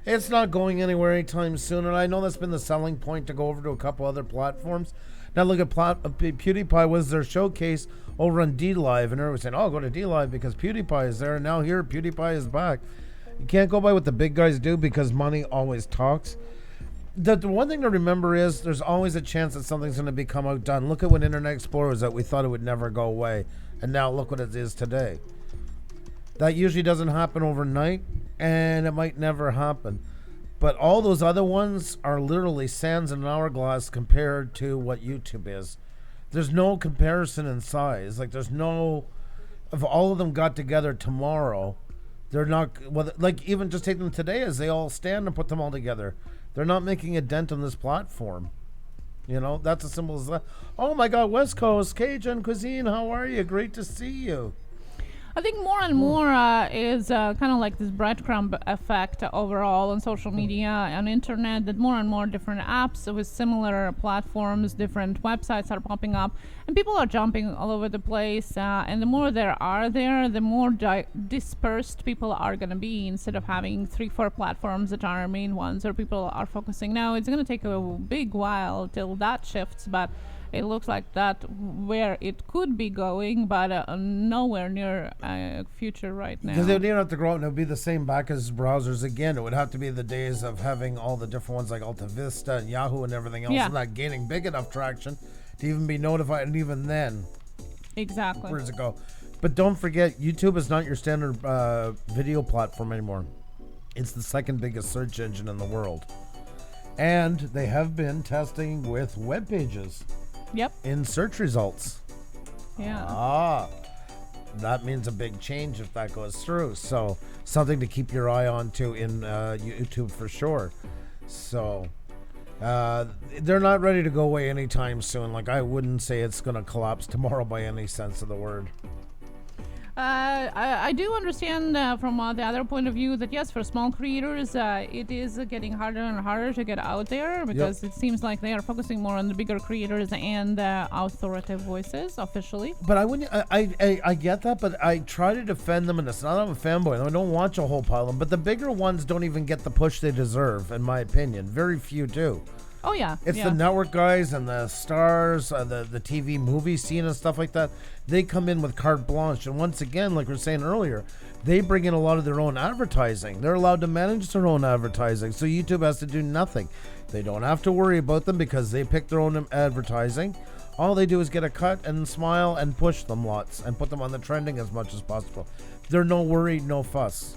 It's not going anywhere anytime soon. And I know that's been the selling point to go over to a couple other platforms. Now look at PewDiePie was their showcase over on D-Live, and everyone's saying, oh, go to D-Live because PewDiePie is there, and now here PewDiePie is back. You can't go by what the big guys do because money always talks. The one thing to remember is there's always a chance that something's going to become outdone. Look at when Internet Explorer was out. We thought it would never go away, and now look what it is today. That usually doesn't happen overnight, and it might never happen. But all those other ones are literally sands in an hourglass compared to what YouTube is. There's no comparison in size. Like, there's no... If all of them got together tomorrow, they're not... Well, like, even just take them today as they all stand and put them all together. They're not making a dent on this platform. You know, that's as simple as that. Oh, my God, West Coast, Cajun Cuisine, how are you? Great to see you. I think more and more is kind of like this breadcrumb effect overall on social media and internet, that more and more different apps with similar platforms, different websites are popping up, and people are jumping all over the place. And the more there are there, the more dispersed people are going to be, instead of having 3-4 platforms that are main ones where people are focusing. Now, it's going to take a big while till that shifts, but it looks like that where it could be going, but nowhere near future right now. Because they don't have to grow up and it would be the same back as browsers again. It would have to be the days of having all the different ones like Alta Vista and Yahoo and everything else, and not gaining big enough traction to even be notified. And even then, exactly, where does it go? But don't forget, YouTube is not your standard video platform anymore. It's the second biggest search engine in the world. And they have been testing with web pages. Yep. In search results. Yeah. That means a big change if that goes through. So something to keep your eye on to in YouTube for sure. So they're not ready to go away anytime soon. Like, I wouldn't say it's going to collapse tomorrow by any sense of the word. I do understand from the other point of view that yes, for small creators, it is getting harder and harder to get out there, because it seems like they are focusing more on the bigger creators and authoritative voices officially. But I wouldn't. I get that, but I try to defend them, and it's not I'm a fanboy. I don't watch a whole pile of them, but the bigger ones don't even get the push they deserve, in my opinion. Very few do. Oh, yeah. It's the network guys and the stars, the TV movie scene and stuff like that. They come in with carte blanche. And once again, like we were saying earlier, they bring in a lot of their own advertising. They're allowed to manage their own advertising. So YouTube has to do nothing. They don't have to worry about them because they pick their own advertising. All they do is get a cut and smile and push them lots and put them on the trending as much as possible. They're no worry, no fuss.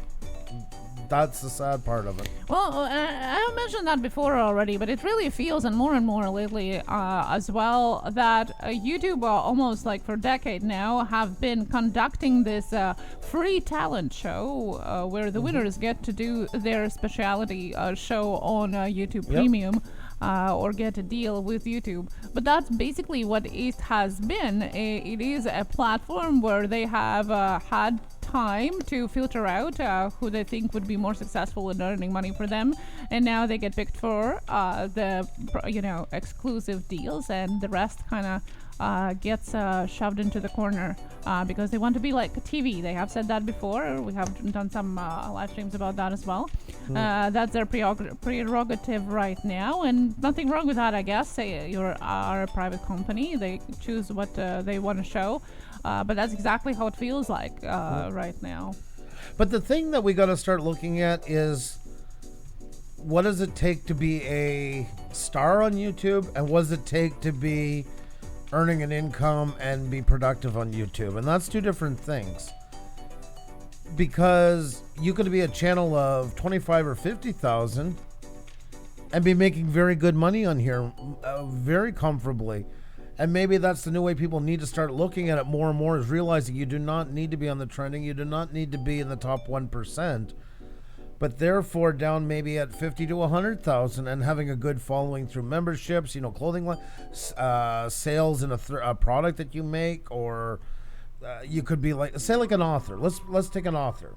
That's the sad part of it. Well, I mentioned that before already, but it really feels, and more lately as well, that YouTube almost like for a decade now have been conducting this free talent show where the winners get to do their specialty show on YouTube Premium. Or get a deal with YouTube. But that's basically what it has been. It is a platform where they have had time to filter out who they think would be more successful in earning money for them, and now they get picked for the exclusive deals, and the rest kind of gets shoved into the corner because they want to be like TV. They have said that before. We have done some live streams about that as well. That's their prerogative right now, and nothing wrong with that, I guess. You are a private company. They choose what they want to show, but that's exactly how it feels like right now. But the thing that we got to start looking at is, what does it take to be a star on YouTube, and what does it take to be earning an income and be productive on YouTube? And that's two different things, because you could be a channel of 25 or 50,000 and be making very good money on here very comfortably. And maybe that's the new way people need to start looking at it more and more, is realizing you do not need to be on the trending, you do not need to be in the top 1%, but therefore down maybe at 50 to 100,000 and having a good following through memberships, clothing line, sales in a product that you make, or you could be like, say, like an author. Let's take an author.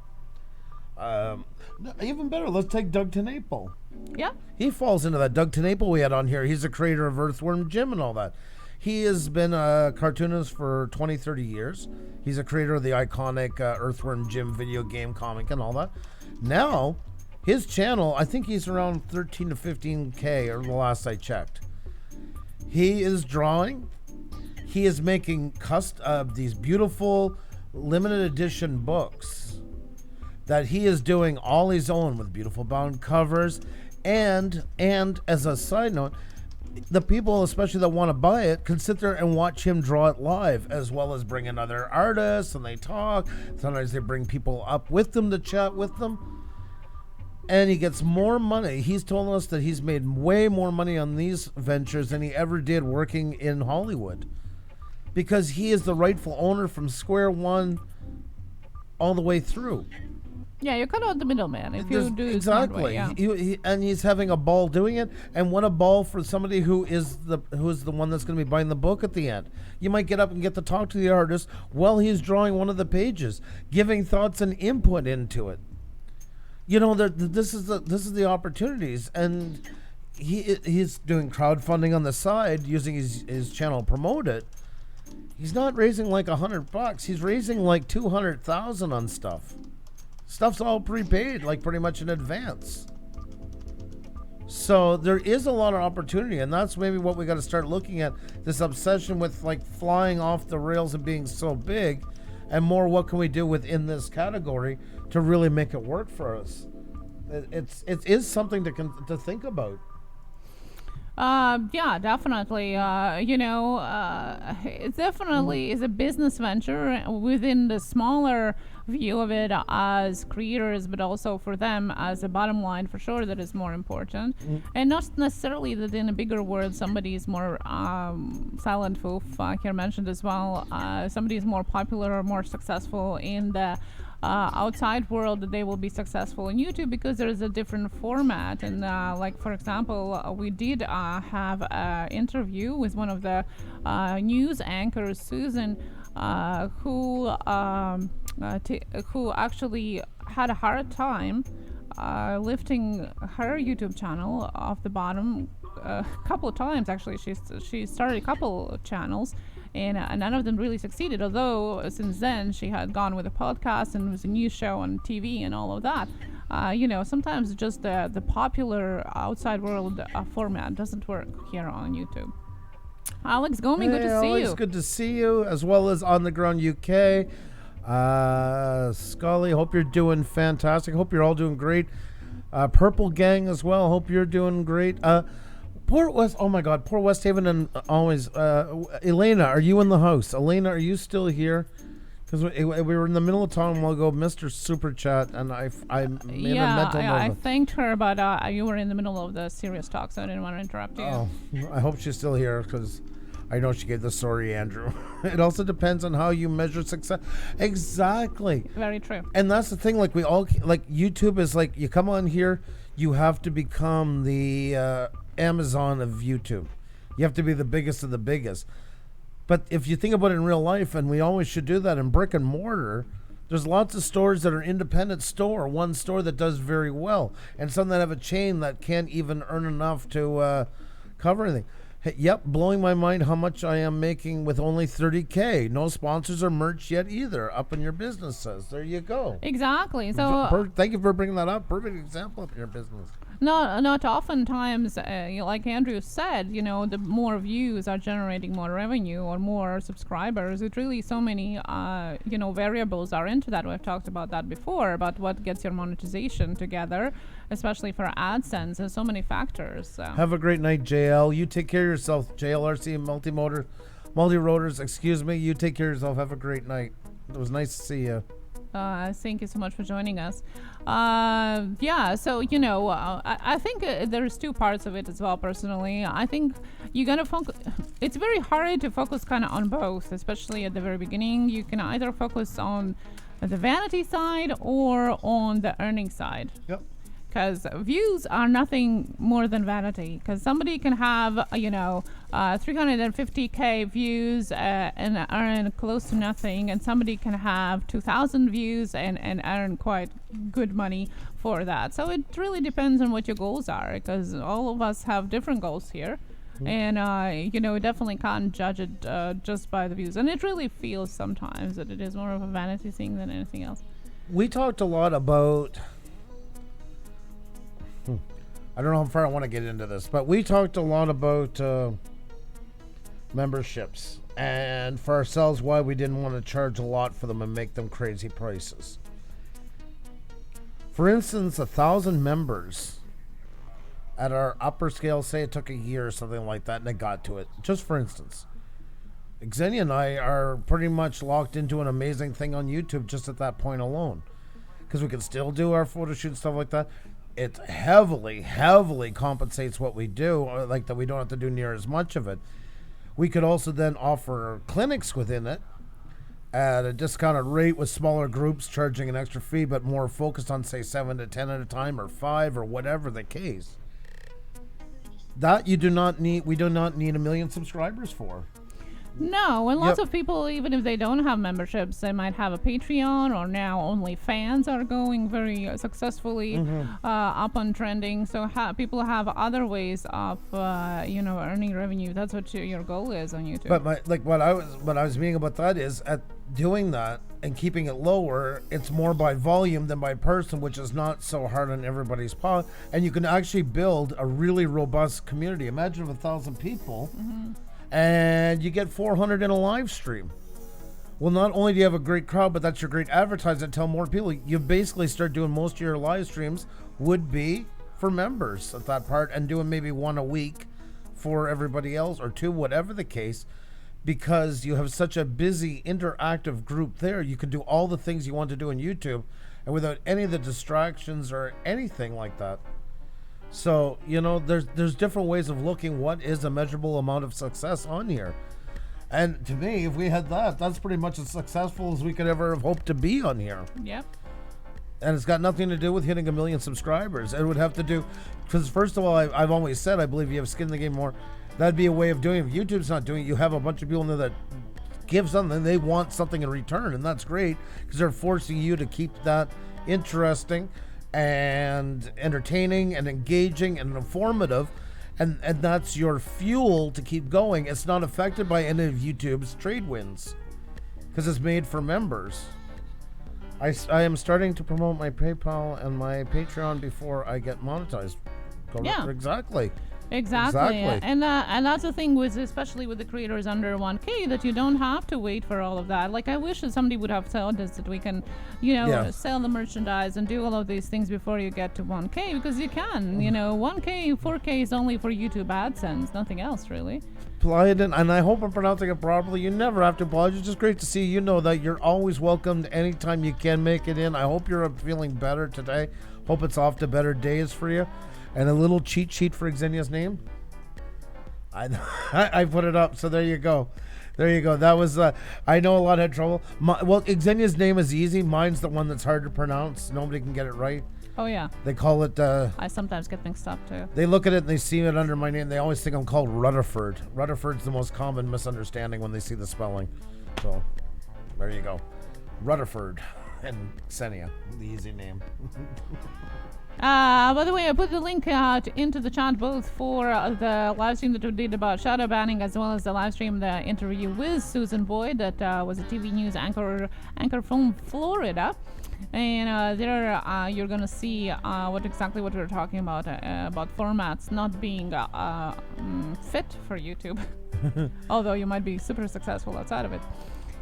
Even better, let's take Doug Tenaple. Yeah. He falls into that. Doug Tenaple we had on here. He's the creator of Earthworm Jim and all that. He has been a cartoonist for 20, 30 years. He's a creator of the iconic Earthworm Jim video game comic and all that. Now, his channel, I think he's around 13 to 15K, or the last I checked. He is drawing. He is making these beautiful limited edition books that he is doing all his own with beautiful bound covers. And as a side note, the people, especially that want to buy it, can sit there and watch him draw it live, as well as bring in other artists, and they talk. Sometimes they bring people up with them to chat with them. And he gets more money. He's told us that he's made way more money on these ventures than he ever did working in Hollywood. Because he is the rightful owner from square one all the way through. Yeah, you cut out the middleman if you do it smart way, yeah. And he's having a ball doing it, and what a ball for somebody who is the one that's going to be buying the book at the end. You might get up and get to talk to the artist while he's drawing one of the pages, giving thoughts and input into it. You know, this is the opportunities, and he's doing crowdfunding on the side, using his channel to promote it. He's not raising like $100. He's raising like 200,000 on stuff. Stuff's all prepaid, like pretty much in advance. So there is a lot of opportunity, and that's maybe what we got to start looking at. This obsession with like flying off the rails and being so big, and more what can we do within this category to really make it work for us. It is something to think about. Yeah, definitely. It definitely is a business venture within the smaller view of it as creators, but also for them as a bottom line, for sure, that is more important. And not necessarily that in a bigger world somebody is more silent wolf here mentioned as well. Somebody is more popular or more successful in the outside world, that they will be successful in YouTube because there is a different format. And like for example, we did have an interview with one of the news anchors, Susan, who actually had a hard time lifting her YouTube channel off the bottom a couple of times. Actually, she started a couple of channels, and none of them really succeeded, although since then she had gone with a podcast and was a news show on TV and all of that. Sometimes just the popular outside world format doesn't work here on YouTube. Alex Gomi, good to see Alex, you. Good to see you, as well as On the Ground UK. Scully, hope you're doing fantastic. Hope you're all doing great. Purple Gang as well. Hope you're doing great. Poor West Haven, and always. Elena, are you in the house? Elena, are you still here? Because we were in the middle of time a while ago, Mr. Super Chat, and I made a mental note. I thanked her, but you were in the middle of the serious talk, so I didn't want to interrupt you. Oh, I hope she's still here, because I know she gave the story, Andrew. It also depends on how you measure success. Exactly. Very true. And that's the thing, YouTube is like, you come on here, you have to become the Amazon of YouTube. You have to be the biggest of the biggest. But if you think about it in real life, and we always should do that in brick and mortar, there's lots of stores that are independent store, one store that does very well, and some that have a chain that can't even earn enough to cover anything. Hey, yep, blowing my mind how much I am making with only 30K. No sponsors or merch yet either. Up in your businesses. There you go. Exactly. So thank you for bringing that up. Perfect example of your business. Not oftentimes, like Andrew said, the more views are generating more revenue or more subscribers. It really so many, variables are into that. We've talked about that before, about what gets your monetization together, especially for AdSense. There's so many factors. Have a great night, JL. You take care of yourself. JLRC Multi-Rotors, excuse me. You take care of yourself. Have a great night. It was nice to see you. Thank you so much for joining us. So, I think there's two parts of it as well, personally. I think you're going to focus. It's very hard to focus kind of on both, especially at the very beginning. You can either focus on the vanity side or on the earning side. Yep. because views are nothing more than vanity. Because somebody can have 350k views and earn close to nothing, and somebody can have 2,000 views and earn quite good money for that. So it really depends on what your goals are, because all of us have different goals here. And definitely can't judge it just by the views, and it really feels sometimes that it is more of a vanity thing than anything else. We talked a lot about I don't know how far I want to get into this, but we talked a lot about memberships, and for ourselves why we didn't want to charge a lot for them and make them crazy prices. For instance, 1,000 members at our upper scale, say it took a year or something like that, and it got to it. Just for instance, Xenia and I are pretty much locked into an amazing thing on YouTube just at that point alone, because we can still do our photo shoot and stuff like that. It heavily compensates what we do, like that we don't have to do near as much of it. We could also then offer clinics within it at a discounted rate with smaller groups charging an extra fee, but more focused on, say, 7 to 10 at a time, or 5, or whatever the case. That we do not need 1 million subscribers for. No, and lots of people, even if they don't have memberships, they might have a Patreon, or now OnlyFans are going very successfully up on trending. So people have other ways of earning revenue. That's what your goal is on YouTube. But what I was meaning about that is, at doing that and keeping it lower, it's more by volume than by person, which is not so hard on everybody's part, and you can actually build a really robust community. Imagine 1,000 people. And you get 400 in a live stream. Well, not only do you have a great crowd, but that's your great advertising to tell more people. You basically start doing most of your live streams would be for members at that part, and doing maybe one a week for everybody else, or 2, whatever the case, because you have such a busy interactive group there. You can do all the things you want to do on YouTube, and without any of the distractions or anything like that. So, there's different ways of looking what is a measurable amount of success on here. And to me, if we had that, that's pretty much as successful as we could ever have hoped to be on here. Yep. And it's got nothing to do with hitting 1 million subscribers. It would have to do, because first of all, I've always said, I believe you have skin in the game more. That'd be a way of doing it. If YouTube's not doing it, you have a bunch of people in there that give something, they want something in return, and that's great, because they're forcing you to keep that interesting and entertaining and engaging and informative, and that's your fuel to keep going. It's not affected by any of YouTube's trade winds, because it's made for members. I am starting to promote my PayPal and my Patreon before I get monetized. Exactly. And that's the thing with, especially with the creators under 1K, that you don't have to wait for all of that. Like, I wish that somebody would have told us that we can, sell the merchandise and do all of these things before you get to 1K, because you can. 1K, 4K is only for YouTube AdSense, nothing else really. And I hope I'm pronouncing it properly. You never have to apologize. It's just great to see you. Know that you're always welcomed anytime you can make it in. I hope you're feeling better today. Hope it's off to better days for you. And a little cheat sheet for Xenia's name. I put it up, so there you go. That was, I know a lot had trouble. Xenia's name is easy. Mine's the one that's hard to pronounce. Nobody can get it right. Oh, yeah. They call it... I sometimes get mixed up, too. They look at it and they see it under my name. They always think I'm called Rutherford. Rutherford's the most common misunderstanding when they see the spelling. So, there you go. Rutherford and Xenia, the easy name. By the way, I put the link into the chat, both for the live stream that we did about shadow banning, as well as the live stream, the interview with Susan Boyd, that was a TV news anchor from Florida. And there you're going to see exactly what we were talking about formats not being fit for YouTube, although you might be super successful outside of it.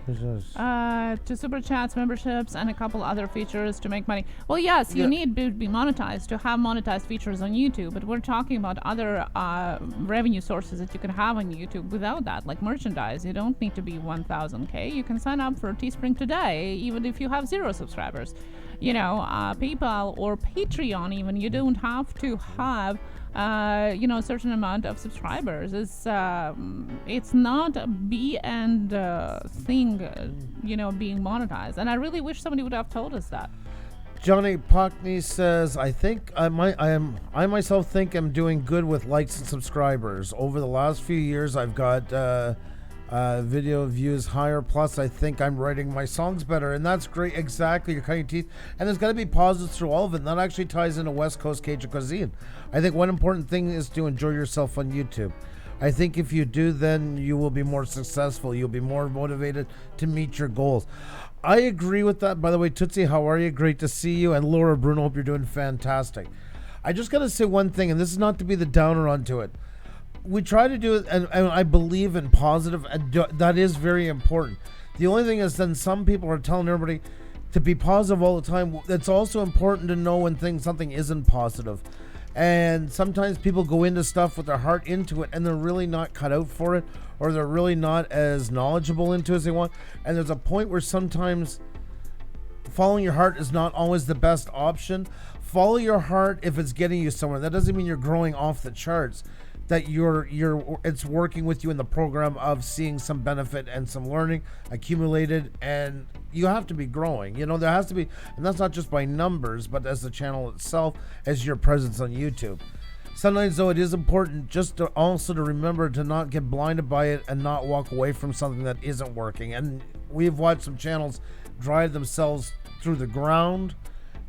To super chats, memberships, and a couple other features to make money. Well, yes, you need to be monetized to have monetized features on YouTube, but we're talking about other revenue sources that you can have on YouTube without that, like merchandise. You don't need to be 1,000K. You can sign up for Teespring today, even if you have 0 subscribers. PayPal or Patreon, even, you don't have to have a certain amount of subscribers. It's not a B-end thing, being monetized. And I really wish somebody would have told us that. Johnny Pockney says, I myself think I'm doing good with likes and subscribers. Over the last few years, I've got video views higher. Plus, I think I'm writing my songs better. And that's great. Exactly. You're cutting teeth. And there's got to be positives through all of it. And that actually ties into West Coast Cajun cuisine. I think one important thing is to enjoy yourself on YouTube. I think if you do, then you will be more successful. You'll be more motivated to meet your goals. I agree with that. By the way, Tootsie, how are you? Great to see you. And Laura Bruno, hope you're doing fantastic. I just got to say one thing, and this is not to be the downer onto it. We try to do it, and I believe in positive, and that is very important. The only thing is then some people are telling everybody to be positive all the time. It's also important to know when something isn't positive. And sometimes people go into stuff with their heart into it and they're really not cut out for it, or they're really not as knowledgeable into it as they want. And there's a point where sometimes following your heart is not always the best option. Follow your heart if it's getting you somewhere. That doesn't mean you're growing off the charts. That it's working with you in the program of seeing some benefit and some learning accumulated, and you have to be growing. You know, there has to be, and that's not just by numbers, but as the channel itself, as your presence on YouTube. Sometimes, though, it is important just to also to remember to not get blinded by it and not walk away from something that isn't working. And we've watched some channels drive themselves through the ground,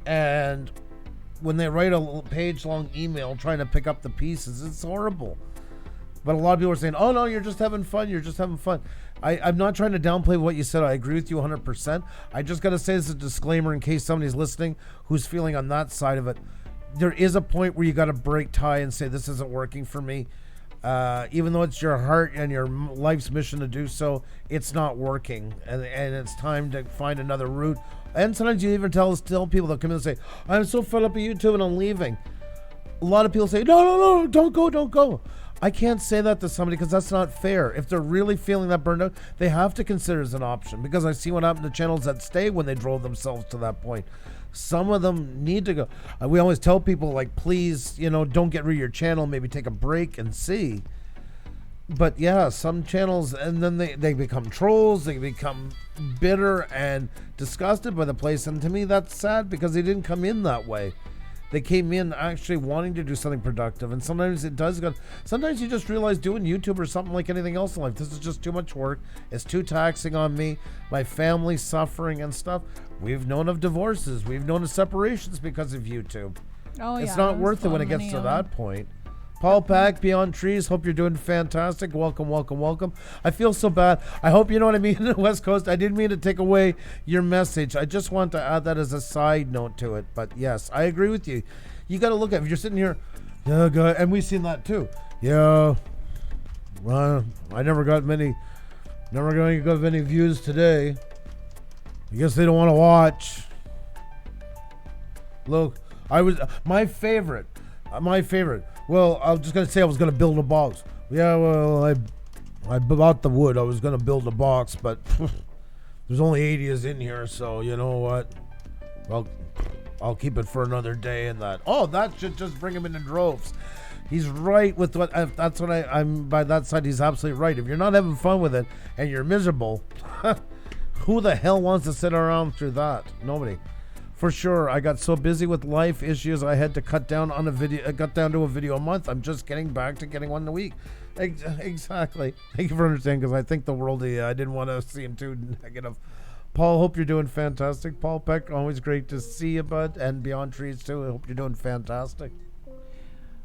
and when they write a page-long email trying to pick up the pieces, it's horrible. But a lot of people are saying, oh, no, you're just having fun. You're just having fun. I'm not trying to downplay what you said. I agree with you 100%. I just got to say this as a disclaimer in case somebody's listening who's feeling on that side of it. There is a point where you got to break tie and say, this isn't working for me. Even though it's your heart and your life's mission to do so, it's not working. And it's time to find another route. And sometimes you even tell people that come in and say, I'm so fed up with YouTube and I'm leaving. A lot of people say, no, don't go. I can't say that to somebody because that's not fair. If they're really feeling that burned out, they have to consider it as an option, because I see what happened to channels that stay when they drove themselves to that point. Some of them need to go. We always tell people, like, please, don't get rid of your channel, maybe take a break and see. But yeah, some channels, and then they become trolls, they become bitter and disgusted by the place. And to me, that's sad, because they didn't come in that way. They came in actually wanting to do something productive. And sometimes it does go. Sometimes you just realize doing YouTube or something like anything else in life, this is just too much work. It's too taxing on me, my family suffering and stuff. We've known of divorces. We've known of separations because of YouTube. Oh, it's not worth it when it gets to that point. Paul Pack, Beyond Trees, hope you're doing fantastic. Welcome. I feel so bad. I hope you know what I mean in the West Coast. I didn't mean to take away your message. I just want to add that as a side note to it. But yes, I agree with you. You got to look at it. If you're sitting here, yeah, good, and we've seen that too. Yeah, well, I never got many views today. I guess they don't want to watch. Look, my favorite. Well, I was just going to say I was going to build a box. Yeah, well, I bought the wood. I was going to build a box, but there's only 80 in here, so you know what? Well, I'll keep it for another day and that. Oh, that should just bring him in droves. He's right with what, that's what I'm by that side. He's absolutely right. If you're not having fun with it and you're miserable, who the hell wants to sit around through that? Nobody. For sure, I got so busy with life issues, I had to cut down on a video. I got down to a video a month. I'm just getting back to getting one a week. Exactly. Thank you for understanding, because I think the world. I didn't want to see him too negative. Paul, hope you're doing fantastic. Paul Peck, always great to see you, bud, and Beyond Trees too. I hope you're doing fantastic.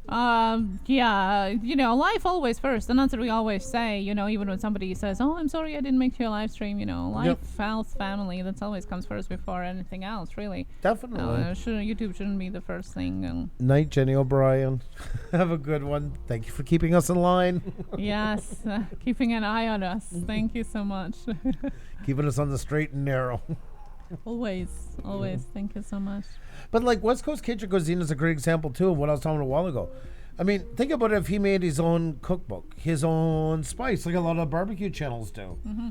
Yeah, life always first, and that's what we always say, even when somebody says, oh, I'm sorry I didn't make your live stream, life, health, family, that's always comes first before anything else, really. Definitely. YouTube shouldn't be the first thing. Night, Jenny O'Brien. Have a good one. Thank you for keeping us in line. Yes, keeping an eye on us. Thank you so much. Keeping us on the straight and narrow. Always. Thank you so much. But like West Coast Cajun cuisine is a great example too of what I was talking a while ago. I mean, think about it if he made his own cookbook, his own spice, like a lot of barbecue channels do. Mm-hmm.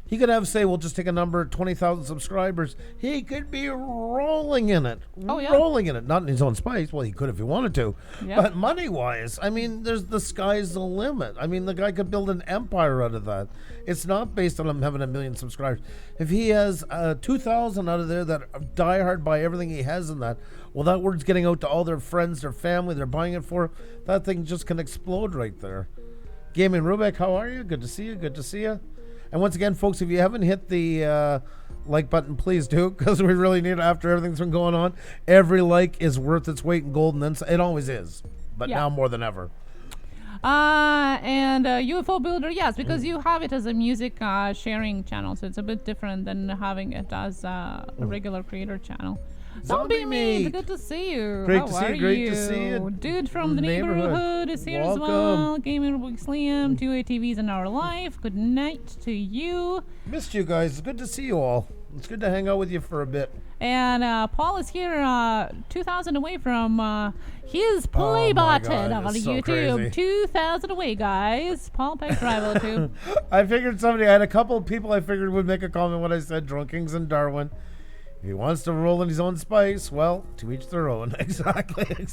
He could have, say, we'll just take a number, 20,000 subscribers. He could be rolling in it. Oh, yeah. Rolling in it. Not in his own spice. Well, he could if he wanted to. Yeah. But money-wise, I mean, the sky's the limit. I mean, the guy could build an empire out of that. It's not based on him having 1 million subscribers. If he has 2,000 out of there that die hard by everything he has in that, well, that word's getting out to all their friends, their family, they're buying it for, that thing just can explode right there. Gaming Rubik, how are you? Good to see you. Good to see you. And once again, folks, if you haven't hit the like button, please do, because we really need it after everything's been going on. Every like is worth its weight in gold, and then it always is, but now more than ever. And UFO Builder, yes, because you have it as a music sharing channel, so it's a bit different than having it as a regular creator channel. Zombie Meat, good to see you. Great How to see are you. Great to see you. Dude from the neighborhood is here as well. Gaming Rubik Slim, 2 ATVs in our life. Good night to you. Missed you guys. It's good to see you all. It's good to hang out with you for a bit. And Paul is here 2,000 away from his play button on YouTube. Crazy. 2,000 away, guys. Paul Peck Rival too. I figured I had a couple of people I figured would make a comment when I said Drunkings in Darwin. If he wants to roll in his own spice, well, to each their own. Exactly.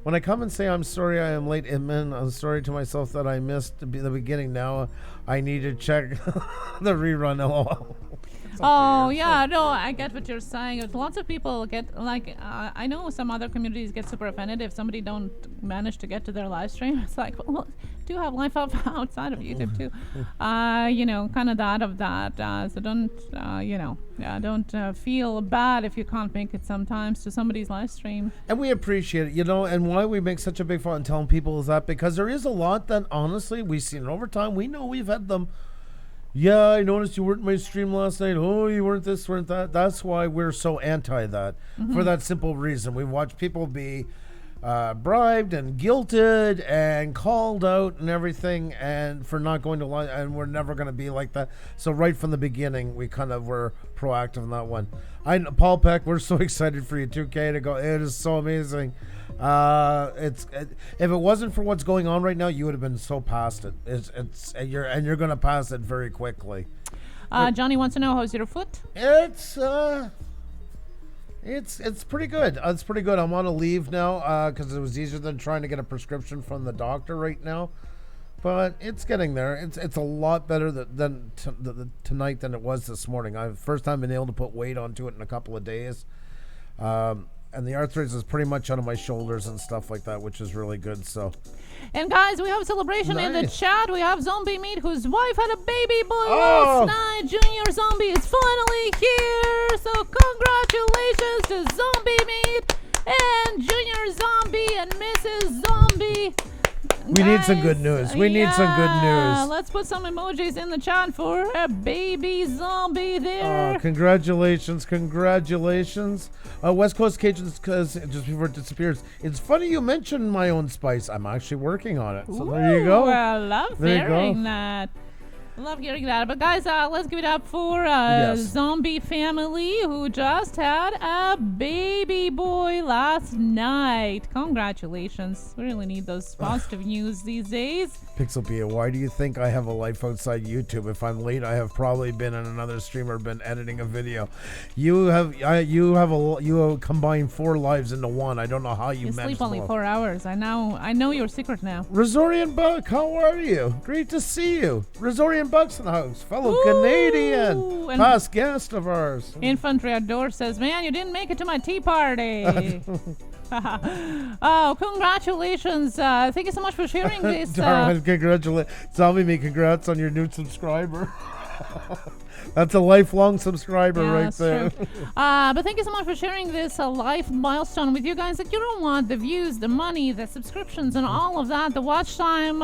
When I come and say I'm sorry I am late, admin, I'm sorry to myself that I missed the beginning. Now I need to check the rerun. LOL. Yeah, no, I get what you're saying. Lots of people get, like, I know some other communities get super offended if somebody don't manage to get to their live stream. It's like, well, do have life up outside of YouTube too. Kind of that. So don't, don't feel bad if you can't make it sometimes to somebody's live stream. And we appreciate it, and why we make such a big fun telling people is that because there is a lot that, honestly, we've seen over time. We know we've had them. Yeah, I noticed you weren't in my stream last night. Oh, you weren't this, weren't that. That's why we're so anti that, for that simple reason. We've watched people be bribed and guilted and called out and everything, and for not going to live, and we're never going to be like that. So right from the beginning, we kind of were proactive in that one. Paul Peck, we're so excited for you, 2K, to go. It is so amazing. If it wasn't for what's going on right now, you would have been so past it. You're going to pass it very quickly. Johnny wants to know, how's your foot? It's pretty good. It's pretty good. I'm on a leave now because it was easier than trying to get a prescription from the doctor right now. But it's getting there. It's a lot better than tonight than it was this morning. I've first time been able to put weight onto it in a couple of days. And the arthritis is pretty much out of my shoulders and stuff like that, which is really good. So, and guys, we have a celebration in the chat. We have Zombie Meat, whose wife had a baby boy last night. Junior Zombie is finally here. So congratulations to Zombie Meat and Junior Zombie and Mrs. Zombie. We need some good news. We need some good news. Let's put some emojis in the chat for a baby zombie there. Congratulations. West Coast Cajuns, because just before it disappears, it's funny you mentioned my own spice. I'm actually working on it. So there you go. I love hearing that. Love hearing that. But guys, let's give it up for Zombie family who just had a baby boy last night. Congratulations. We really need those positive news these days. Pixelpia, why do you think I have a life outside YouTube? If I'm late, I have probably been in another stream or been editing a video. You have combined 4 lives into one. I don't know how you managed. Sleep only 4 hours. I know your secret now. Rosorian Buck, how are you? Great to see you. Rosorian Buck's in the house, fellow Canadian, past guest of ours. Infantry Outdoor says, man, you didn't make it to my tea party. Oh, congratulations. Thank you so much for sharing this. Darwin, Zombie Me, congrats on your new subscriber. That's a lifelong subscriber right there. But thank you so much for sharing this life milestone with you guys. Like, you don't want the views, the money, the subscriptions, and all of that, the watch time.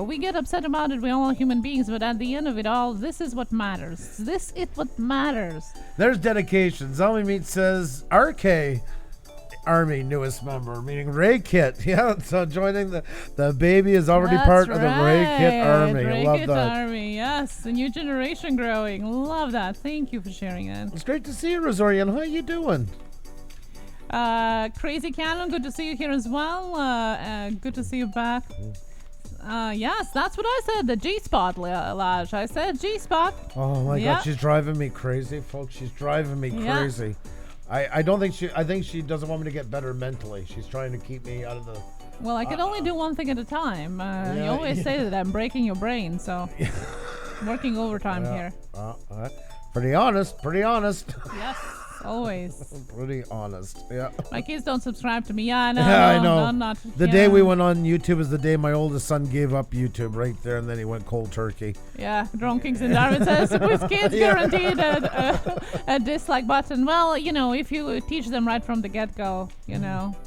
We get upset about it. We're all human beings, but at the end of it all, this is what matters. This is what matters. There's dedication. Zombie Meat says, RK Army newest member, meaning Ray Kit. Yeah, so joining the baby is already part of the Ray Kit Army. I love that. Army, yes, the new generation growing. Love that. Thank you for sharing it. It's great to see you, Rosorian. How you doing? Crazy Cannon, good to see you here as well. Good to see you back. Yes, that's what I said. The G-spot, Laj. I said G-spot. Oh my Yeah. God, she's driving me crazy, folks. She's driving me Yeah. crazy. I don't think I think she doesn't want me to get better mentally. She's trying to keep me out of the. Well, I can only do one thing at a time. You Yeah, always yeah. say that I'm breaking your brain, so working overtime here. Pretty honest. Yes, always. Pretty honest. Yeah. My kids don't subscribe to me. Yeah, I know. Yeah, I no, know. I'm not. The yeah. day we went on YouTube is the day my oldest son gave up YouTube right there, and then he went cold turkey. Yeah, Drone Kings and Darwin says with kids Yeah. guaranteed a dislike button. Well, if you teach them right from the get-go,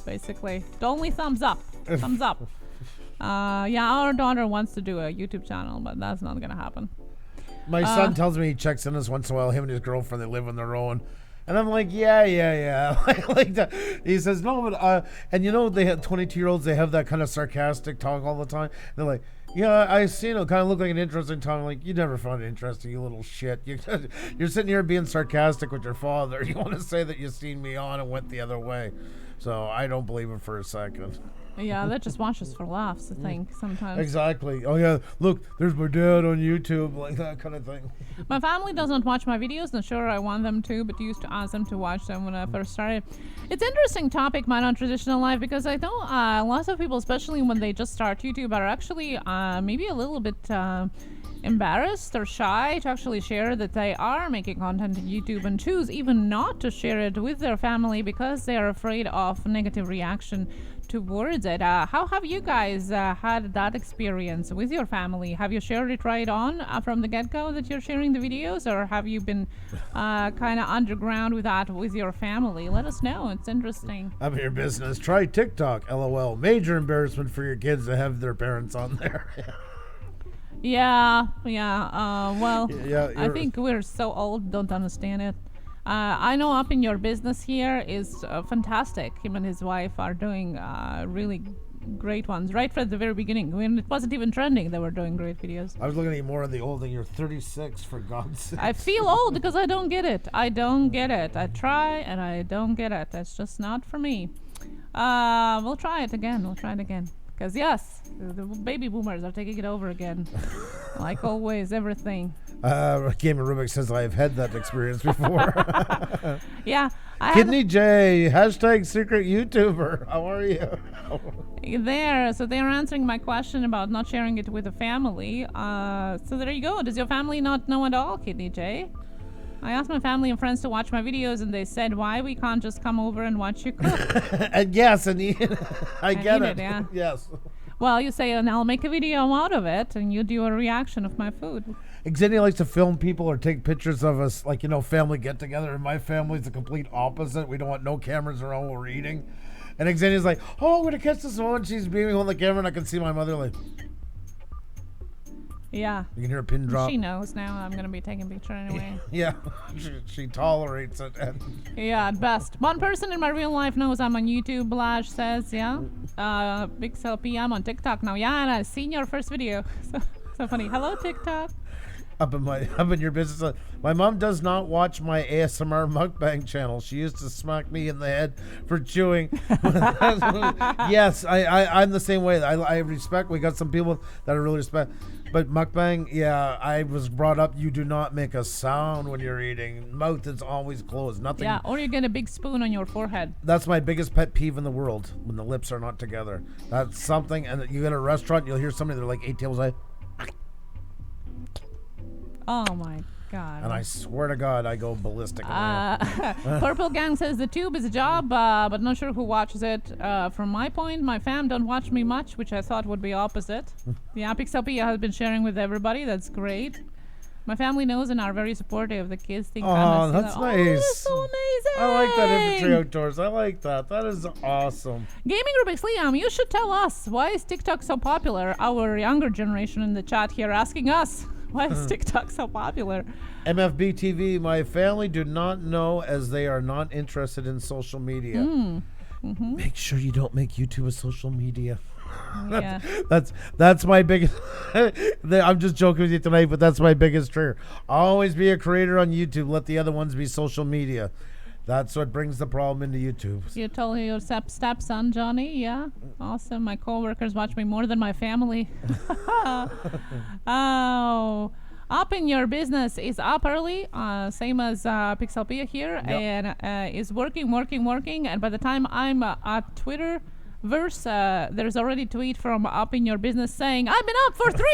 basically, the only thumbs up. Thumbs up. Yeah, our daughter wants to do a YouTube channel, but that's not gonna happen. My son tells me he checks in us once in a while. Him and his girlfriend, they live on their own. And I'm like, yeah. Like that. He says, no, but, and they have 22-year-olds, they have that kind of sarcastic talk all the time. They're like, yeah, I seen it kind of look like an interesting time. I'm like, you never found it interesting, you little shit. You're sitting here being sarcastic with your father. You want to say that you seen me on and went the other way. So I don't believe him for a second. Yeah, that just watches for laughs, I think, sometimes. Exactly. Oh, yeah, look, there's my dad on YouTube, like that kind of thing. My family doesn't watch my videos. Not sure I want them to, but used to ask them to watch them when I first started. It's an interesting topic, my non-traditional life, because I know lots of people, especially when they just start YouTube, are actually maybe a little bit embarrassed or shy to actually share that they are making content on YouTube and choose even not to share it with their family because they are afraid of negative reaction towards it. How have you guys had that experience with your family? Have you shared it right on from the get-go that you're sharing the videos, or have you been kind of underground with that with your family? Let us know. It's interesting. I'm in your business. Try TikTok, LOL. Major embarrassment for your kids to have their parents on there. Yeah. Well, Yeah, I think we're so old, don't understand it. I know up in your business here is fantastic. Him and his wife are doing really great ones right from the very beginning. When it wasn't even trending, they were doing great videos. I was looking at you more on the old thing. You're 36, for God's sake. I feel old because I don't get it. I try and I don't get it. That's just not for me. We'll try it again. Because yes, the baby boomers are taking it over again. Like always, everything. Gamer Rubik says I've had that experience before. Yeah. Kidney J, hashtag secret YouTuber. How are you? So they're answering my question about not sharing it with the family. So there you go. Does your family not know at all, Kidney J? I asked my family and friends to watch my videos, and they said, why we can't just come over and watch you cook? And yes, and I get eat it. yeah. Yes. Well, you say, and I'll make a video out of it, and you do a reaction of my food. Xenia likes to film people or take pictures of us, like, family get-together. And my family's the complete opposite. We don't want no cameras around while we're eating. And Xenia's like, oh, I'm going to catch this one. She's beaming on the camera, and I can see my mother like... Yeah. You can hear a pin drop. She knows now I'm going to be taking a picture anyway. Yeah, she tolerates it. And yeah, at best. One person in my real life knows I'm on YouTube, Blash says, yeah. Pixel P, I'm on TikTok now. Yeah, and I've seen your first video. So funny. Hello, TikTok. Up in your business. My mom does not watch my ASMR mukbang channel. She used to smack me in the head for chewing. Yes, I'm the same way. I respect. We got some people that I really respect. But mukbang, yeah, I was brought up, you do not make a sound when you're eating. Mouth is always closed. Nothing. Yeah, or you get a big spoon on your forehead. That's my biggest pet peeve in the world, when the lips are not together. That's something, and you go to a restaurant, you'll hear somebody, they're like 8 tables away. Oh my God. And I swear to God, I go ballistic. Purple Gang says the tube is a job, but not sure who watches it. From my point, my fam don't watch me much, which I thought would be opposite. Yeah, Pixelpia has been sharing with everybody. That's great. My family knows and are very supportive. The kids think oh, that's nice. Oh, that's so amazing. I like that infantry outdoors. I like that. That is awesome. Gaming Rubik's Liam, you should tell us, why is TikTok so popular? Our younger generation in the chat here asking us. Why is TikTok so popular? MFB TV, my family do not know as they are not interested in social media. Mm-hmm. Make sure you don't make YouTube a social media. Yeah. That's my biggest... I'm just joking with you tonight, but that's my biggest trigger. Always be a creator on YouTube. Let the other ones be social media. That's what brings the problem into YouTube. You told your stepson, Johnny? Yeah. Awesome. My coworkers watch me more than my family. Oh. Up in your business is up early, same as Pixelpia here, and is working. And by the time I'm at Twitter, there's already a tweet from Up in Your Business saying, I've been up for 3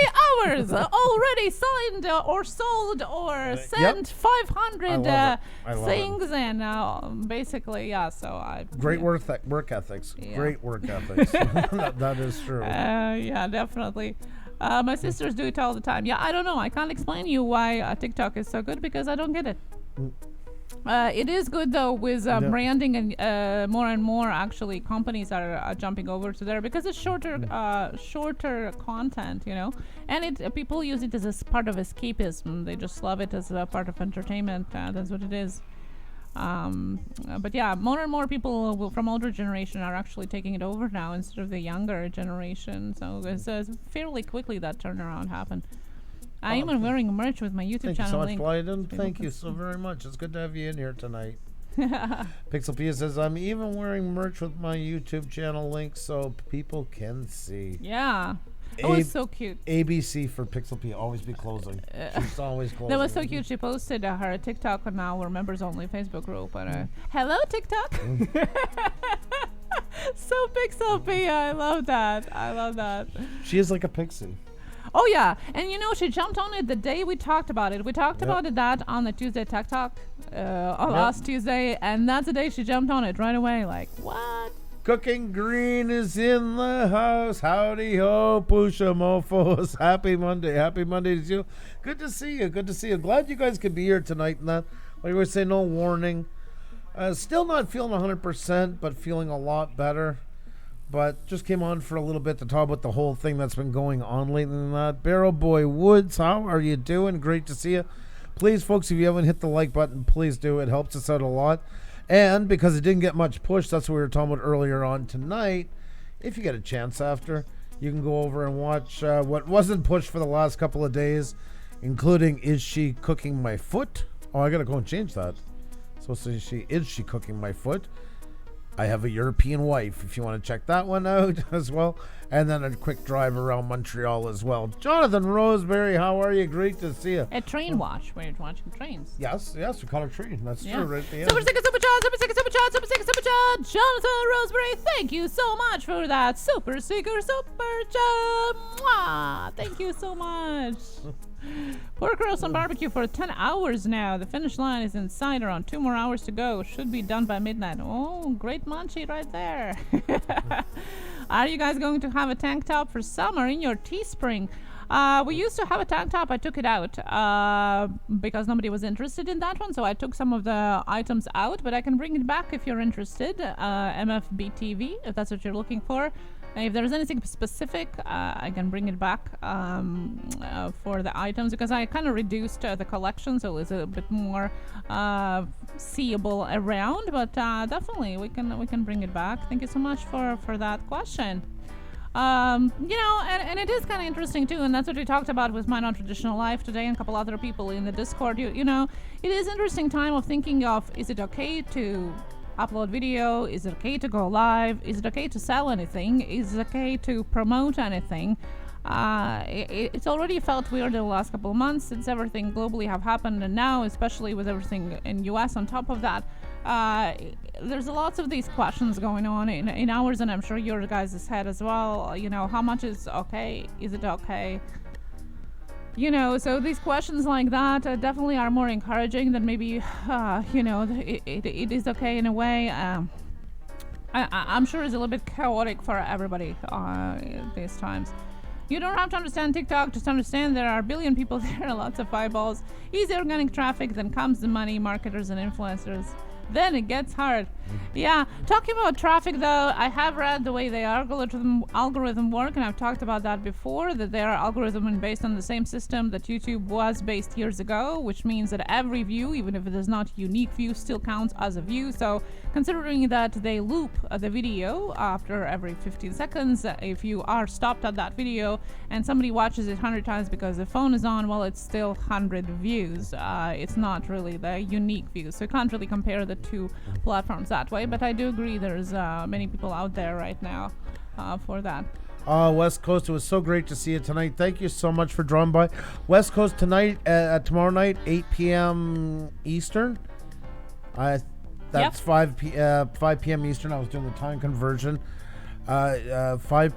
hours, already signed or sold or sent 500 things, and basically, so great work ethics. Yeah. Great work ethics. that is true. Yeah, definitely. My sisters do it all the time. Yeah, I don't know. I can't explain you why TikTok is so good because I don't get it. It is good though with branding, and more and more actually companies are jumping over to there because it's shorter content, and people use it as a part of escapism. They just love it as a part of entertainment. That's what it is. But yeah, more and more people from older generation are actually taking it over now instead of the younger generation. So it's fairly quickly that turnaround happened. I'm even wearing merch with my YouTube channel. Thank you so much, Blyden. Thank you so very much. It's good to have you in here tonight. Pixelpia says, I'm even wearing merch with my YouTube channel link so people can see. Yeah. It was so cute. ABC for Pixelpia, always be closing. She's always closing. That was so cute. She posted her TikTok on our members only Facebook group. And hello, TikTok. So Pixelpia. I love that. She is like a pixie. Oh yeah, and she jumped on it the day we talked about it. We talked about that on the Tuesday Tech Talk last Tuesday, and that's the day she jumped on it right away. Like, what? Cooking Green is in the house. Howdy ho, Pusa mofos. Happy Monday to you. Good to see you. Glad you guys could be here tonight. And that, like we say, no warning. Still not feeling 100%, but feeling a lot better. But just came on for a little bit to talk about the whole thing that's been going on lately than that. Barrel Boy Woods, how are you doing? Great to see you. Please, folks, if you haven't hit the like button, please do. It helps us out a lot. And because it didn't get much push, that's what we were talking about earlier on tonight. If you get a chance after, you can go over and watch what wasn't pushed for the last couple of days, including Is She Cooking My Foot? Oh, I got to go and change that. So is she cooking my foot? I have a European wife, if you want to check that one out as well. And then a quick drive around Montreal as well. Jonathan Roseberry, how are you? Great to see you. A train watch, where you're watching trains. Yes, we call it train. That's true, right at the end. Super chat. Jonathan Roseberry, thank you so much for that super chat. Mwah! Thank you so much. Pork roast and barbecue for 10 hours now. The finish line is in sight. Around 2 more hours to go. Should be done by midnight. Oh, great munchie right there. Are you guys going to have a tank top for summer in your Teespring? We used to have a tank top. I took it out because nobody was interested in that one. So I took some of the items out, but I can bring it back if you're interested. MFBTV, if that's what you're looking for. If there's anything specific, I can bring it back for the items because I kind of reduced the collection, so it's a bit more seeable around. But definitely, we can bring it back. Thank you so much for that question. And it is kind of interesting too, and that's what we talked about with My Non-Traditional Life today and a couple other people in the Discord. It is interesting time of thinking of, is it okay to upload video? Is it okay to go live? Is it okay to sell anything? Is it okay to promote anything? It's already felt weird in the last couple of months since everything globally have happened, and now especially with everything in US on top of that, there's lots of these questions going on in ours, and I'm sure your guys' head as well. How much is okay? Is it okay? So these questions like that definitely are more encouraging than maybe, it is okay in a way. I'm sure it's a little bit chaotic for everybody these times. You don't have to understand TikTok, just understand there are a billion people there, lots of eyeballs, easy organic traffic, then comes the money, marketers and influencers. Then it gets hard. Yeah, talking about traffic though, I have read the way the algorithm work, and I've talked about that before, that their algorithm is based on the same system that YouTube was based years ago, which means that every view, even if it is not unique view, still counts as a view. So considering that they loop the video after every 15 seconds, if you are stopped at that video and somebody watches it 100 times because the phone is on, well, it's still 100 views. It's not really the unique views, so you can't really compare the two platforms that way. But I do agree there's many people out there right now for that. West Coast, it was so great to see you tonight. Thank you so much for dropping by. West Coast tonight, tomorrow night, 8 p.m. Eastern. That's 5 p.m. Eastern. I was doing the time conversion. 5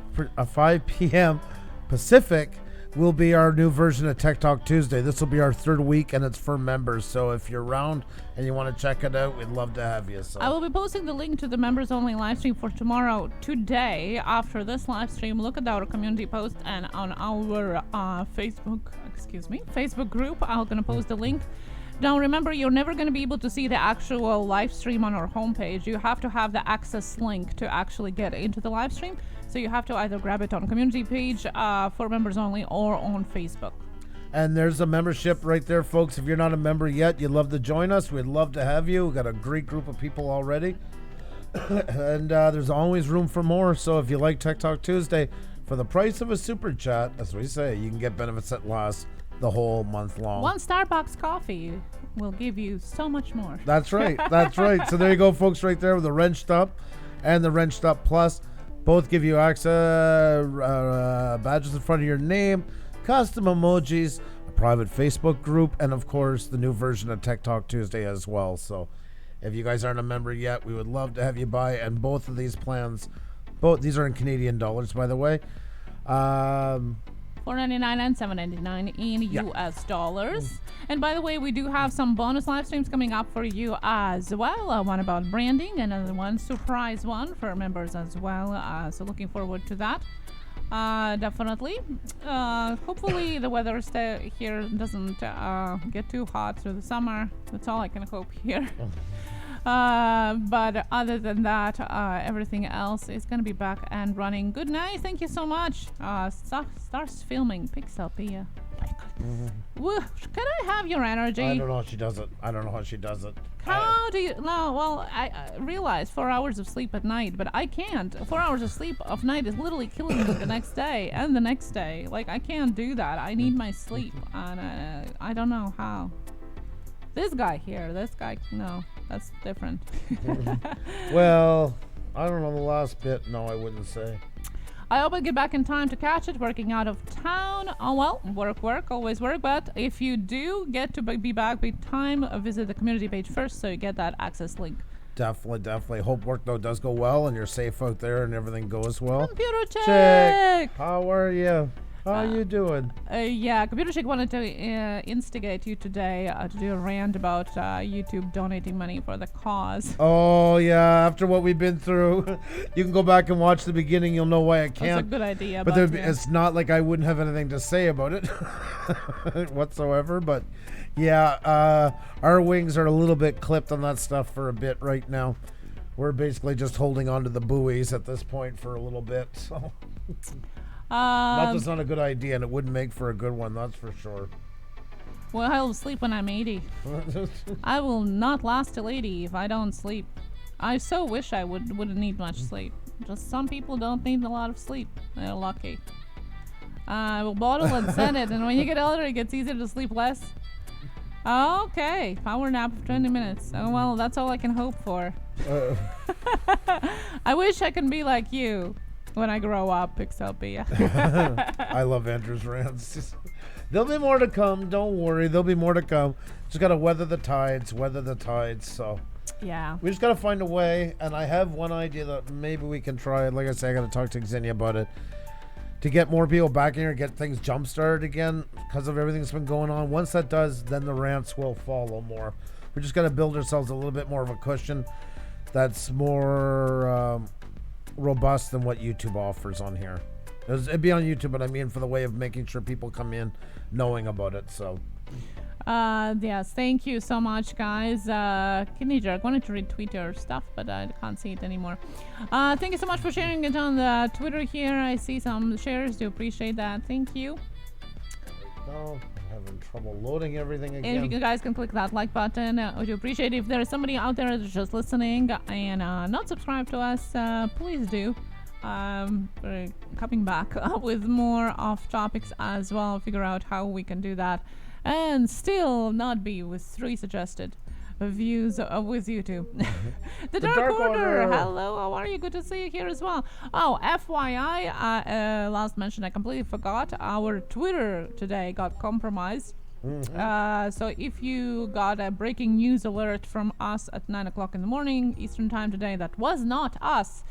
p.m. Pacific will be our new version of Tech Talk Tuesday. This will be our third week, and it's for members. So if you're around and you want to check it out, we'd love to have you. So I will be posting the link to the members only live stream for tomorrow today. After this live stream, look at our community post and on our Facebook group. I'm going to post the link. Now remember, you're never going to be able to see the actual live stream on our homepage. You have to have the access link to actually get into the live stream. So you have to either grab it on community page for members only or on Facebook. And there's a membership right there, folks. If you're not a member yet, you'd love to join us. We'd love to have you. We've got a great group of people already. And there's always room for more. So if you like Tech Talk Tuesday, for the price of a super chat, as we say, you can get benefits that last the whole month long. One Starbucks coffee will give you so much more. That's right. That's right. So there you go, folks, right there with the Wrenched Up and the Wrenched Up Plus. Both give you access, badges in front of your name, custom emojis, a private Facebook group, and of course the new version of Tech Talk Tuesday as well. So if you guys aren't a member yet, we would love to have you buy. And both of these plans, these are in Canadian dollars, by the way. $4.99 and $7.99 in US dollars. And by the way, we do have some bonus live streams coming up for you as well. One about branding, and another one surprise one for members as well. So looking forward to that. Definitely. Hopefully the weather here doesn't get too hot through the summer. That's all I can hope here. But other than that, everything else is going to be back and running. Good night. Thank you so much. Starts filming Pixelpia. Woo. Can I have your energy? I don't know how she does it. How do you? No, well, I realize 4 hours of sleep at night, but I can't. 4 hours of sleep of night is literally killing me the next day and the next day. Like, I can't do that. I need my sleep, and I don't know how. This guy, no, that's different. Well, I don't know the last bit. No, I wouldn't say. I hope I get back in time to catch it, working out of town. Oh, well, work, always work. But if you do get to be back in time, visit the community page first so you get that access link. Definitely. Hope work, though, does go well and you're safe out there and everything goes well. Computer check. How are you? How you doing? Yeah, Computer Chick wanted to instigate you today to do a rant about YouTube donating money for the cause. Oh, yeah, after what we've been through. You can go back and watch the beginning. You'll know why I can't. That's a good idea. But it's not like I wouldn't have anything to say about it whatsoever. But, yeah, our wings are a little bit clipped on that stuff for a bit right now. We're basically just holding on to the buoys at this point for a little bit, so... That's not a good idea, and it wouldn't make for a good one, that's for sure. Well, I will sleep when I'm 80. I will not last till 80 if I don't sleep. I so wish I wouldn't need much sleep. Just some people don't need a lot of sleep. They're lucky. I will bottle and send it, and when you get older, it gets easier to sleep less. Okay, power nap of 20 minutes. Oh, well, that's all I can hope for. I wish I could be like you. When I grow up, Pixelpia. I love Andrew's rants. There'll be more to come. Don't worry. There'll be more to come. Just got to weather the tides. So, yeah. We just got to find a way. And I have one idea that maybe we can try. Like I say, I got to talk to Xenia about it. To get more people back in here, get things jump-started again because of everything that's been going on. Once that does, then the rants will follow more. We just got to build ourselves a little bit more of a cushion that's more... robust than what YouTube offers on here. It'd be on YouTube, but I mean for the way of making sure people come in knowing about it. So Yes, thank you so much, guys. Kidney Jerk wanted to retweet your stuff, but I can't see it anymore. Thank you so much for sharing it on the Twitter here. I see some shares. Do appreciate that. Thank you. No, I'm having trouble loading everything again. And if you guys can click that like button, I do appreciate it. If there's somebody out there that's just listening and not subscribed to us, please do. We're coming back with more off topics as well. Figure out how we can do that and still not be with 3 suggested views with YouTube. The Dark Order. Hello, how are you? Good to see you here as well. Oh, FYI, last mention, I completely forgot. Our Twitter today got compromised. So if you got a breaking news alert from us at 9 o'clock in the morning Eastern time today, that was not us.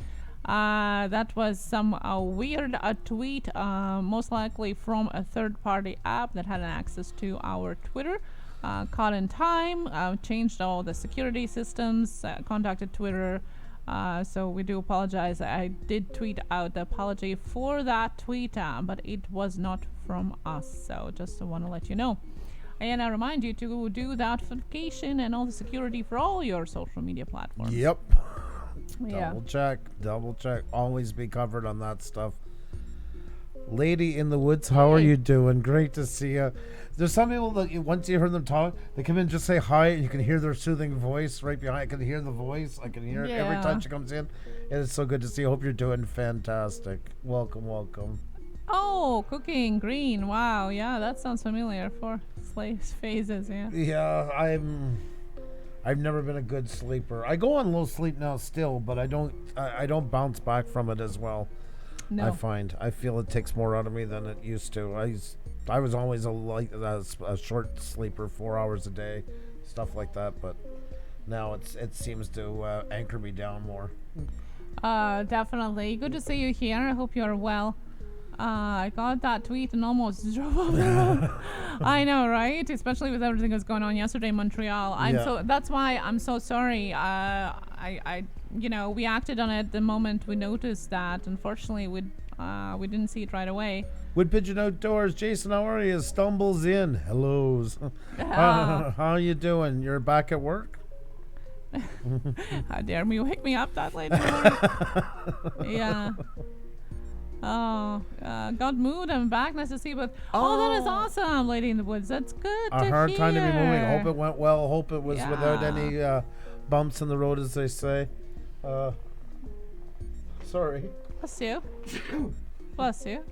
That was some weird tweet, most likely from a third-party app that had access to our Twitter. Caught in time, changed all the security systems, contacted Twitter. So we do apologize. I did tweet out the apology for that tweet, but it was not from us. So just want to let you know. And I remind you to do the authentication and all the security for all your social media platforms. Yep. Yeah. Double check. Always be covered on that stuff. Lady in the Woods, how are you doing? Great to see you. There's some people that once you hear them talk, they come in and just say hi, and you can hear their soothing voice right behind. I can hear the voice. I can hear it every time she comes in. And it's so good to see you. Hope you're doing fantastic. Welcome. Oh, cooking green. Wow. Yeah, that sounds familiar for Slave's phases. Yeah. Yeah, I've never been a good sleeper. I go on low sleep now still, but I don't bounce back from it as well. No. I feel it takes more out of me than it used to. I was always a short sleeper, 4 hours a day, stuff like that, but now it seems to anchor me down more. Definitely. Good to see you here. I hope you're well. I got that tweet and almost drove off the road. I know, right? Especially with everything that's going on yesterday in Montreal. That's why I'm so sorry. We acted on it the moment we noticed that. Unfortunately, we didn't see it right away. Wood Pigeon Outdoors, Jason, how are you? Stumbles in. Hellos. How you doing? You're back at work? How dare me wake me up that late in the morning? Yeah. Oh, got moved. I'm back. Nice to see you. But that is awesome, Lady in the Woods. That's good to hear. A hard time to be moving. Hope it went well. Hope it was without any bumps in the road, as they say. Sorry. Bless you. Bless you.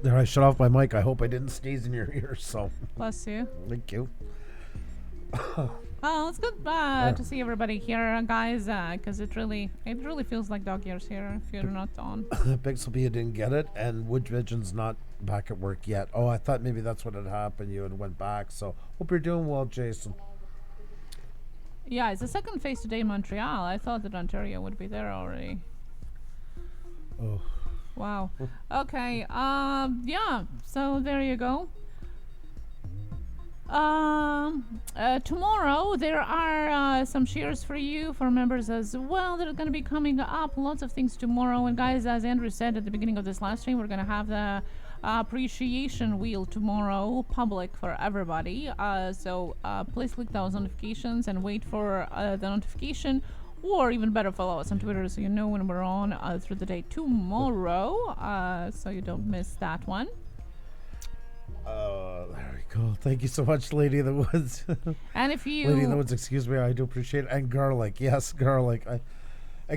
There, I shut off my mic. I hope I didn't sneeze in your ear. So. Bless you. Thank you. Well, it's good to see everybody here, guys, because it really feels like dog years here if you're not on. Bixby didn't get it, and Wood Pigeon's not back at work yet. Oh, I thought maybe that's what had happened. You had went back, so hope you're doing well, Jason. Yeah, it's the second phase today in Montreal. I thought that Ontario would be there already. Oh. Wow. Okay. Yeah. So there you go. Tomorrow there are some shares for you for members as well that are going to be coming up. Lots of things tomorrow. And guys, as Andrew said at the beginning of this live stream, we're going to have the appreciation wheel tomorrow, public for everybody. So please click those notifications and wait for the notification. Or even better, follow us on Twitter so you know when we're on through the day tomorrow, so you don't miss that one. There we go. Thank you so much, Lady in the Woods. And if you... Lady in the Woods, excuse me, I do appreciate it. And garlic. Yes, garlic.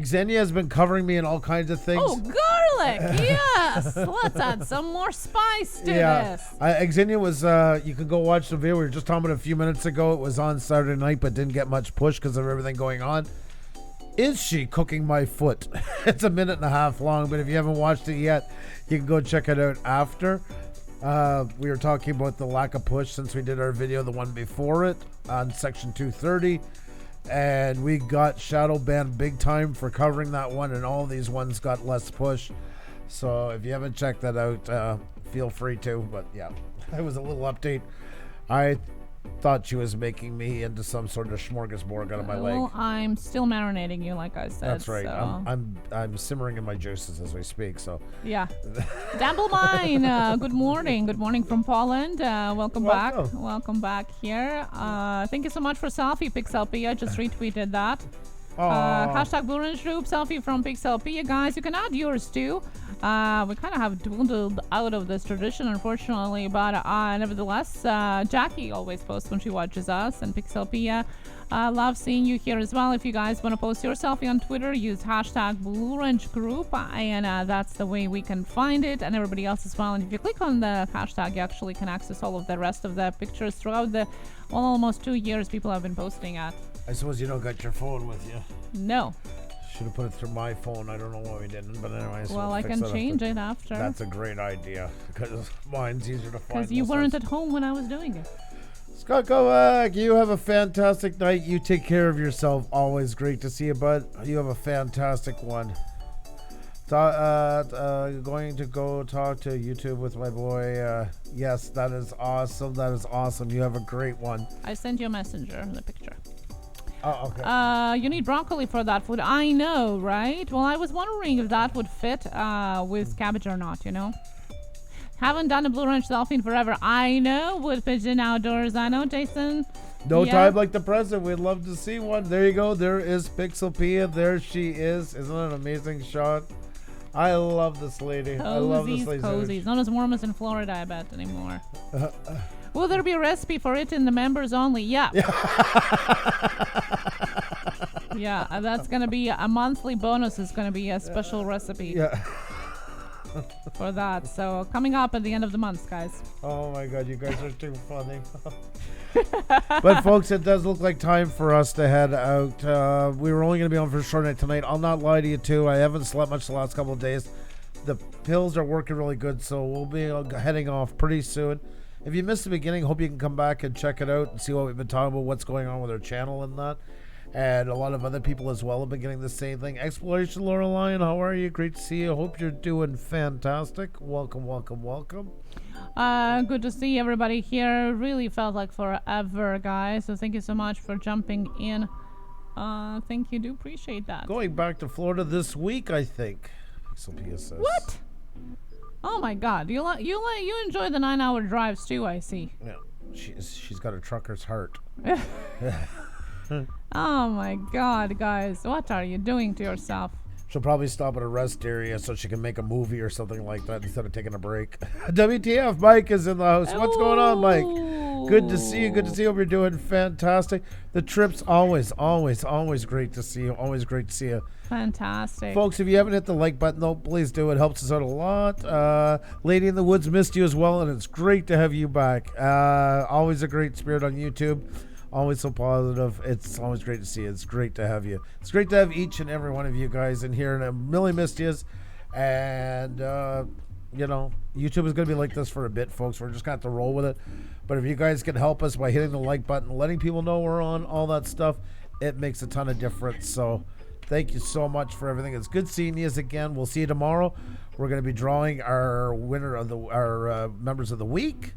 Xenia has been covering me in all kinds of things. Oh, garlic! Yes! Let's add some more spice to this. Xenia was, you can go watch the video. We were just talking about it a few minutes ago. It was on Saturday night, but didn't get much push because of everything going on. Is she cooking my foot? It's a minute and a half long, but if you haven't watched it yet, you can go check it out after. We were talking about the lack of push since we did our video, the one before it, on section 230. And we got shadow banned big time for covering that one, and all these ones got less push. So if you haven't checked that out, feel free to. But yeah, it was a little update. thought she was making me into some sort of smorgasbord out of my leg. Well, I'm still marinating you, like I said. That's right. So. I'm simmering in my juices as we speak. So yeah. Damplemine, good morning. Good morning from Poland. Welcome back. Welcome back here. Thank you so much for selfie, Pixelpia. I just retweeted that. Hashtag Blue Range Group, selfie from Pixelpia. Guys, you can add yours too. We kind of have dwindled out of this tradition, unfortunately, but nevertheless, Jackie always posts when she watches us, and Pixelpia love seeing you here as well. If you guys want to post your selfie on Twitter, use hashtag Blue Range Group, and that's the way we can find it, and everybody else as well. And if you click on the hashtag, you actually can access all of the rest of the pictures throughout the almost 2 years people have been posting at. I suppose you don't got your phone with you. No. Should have put it through my phone. I don't know why we didn't, but anyway. Well, I can change it after. That's a great idea because mine's easier to find. Because you weren't at home when I was doing it. Scott Kowak, you have a fantastic night. You take care of yourself. Always great to see you, bud. You have a fantastic one. Going to go talk to YouTube with my boy. Yes, that is awesome. That is awesome. You have a great one. I sent you a messenger, the picture. Oh, okay. You need broccoli for that food. I know, right? Well, I was wondering if that would fit with cabbage or not, you know? Haven't done a Blue Ranch selfie in forever. I know, Wood Pigeon Outdoors. I know, Jason. No time like the present. We'd love to see one. There you go. There is Pixelpia. There she is. Isn't that an amazing shot? I love this lady. I love this lady. Cozies. Not as warm as in Florida, I bet, anymore. Will there be a recipe for it in the members only? Yeah. Yeah, that's going to be a monthly bonus. Is going to be a special recipe. Yeah. For that. So coming up at the end of the month, guys. Oh my God, you guys are too funny. But folks, it does look like time for us to head out. We were only going to be on for a short night tonight. I'll not lie to you too. I haven't slept much the last couple of days. The pills are working really good, so we'll be heading off pretty soon. If you missed the beginning, hope you can come back and check it out and see what we've been talking about, what's going on with our channel and that. And a lot of other people as well have been getting the same thing. Exploration Lorelion, how are you? Great to see you. Hope you're doing fantastic. Welcome, welcome, welcome. Good to see everybody here. Really felt like forever, guys. So thank you so much for jumping in. Thank you. Do appreciate that. Going back to Florida this week, I think. Pixelpia says. What? Oh my God! You enjoy the 9-hour drives too, I see. Yeah, she's got a trucker's heart. Oh my God, guys, what are you doing to yourself? She'll probably stop at a rest area so she can make a movie or something like that instead of taking a break. WTF, Mike is in the house. What's going on, Mike? Good to see you. Good to see you. Hope you're doing fantastic. The trip's always great to see you. Always great to see you. Fantastic. Folks, if you haven't hit the like button, though, please do. It helps us out a lot. Lady in the Woods missed you as well, and it's great to have you back. Always a great spirit on YouTube. Always so positive. It's always great to see you. It's great to have you. It's great to have each and every one of you guys in here, and I really missed you. And, you know, YouTube is going to be like this for a bit, folks. We're just going to have to roll with it. But if you guys can help us by hitting the like button, letting people know we're on, all that stuff, it makes a ton of difference. So thank you so much for everything. It's good seeing you again. We'll see you tomorrow. We're going to be drawing our winner of our members of the week.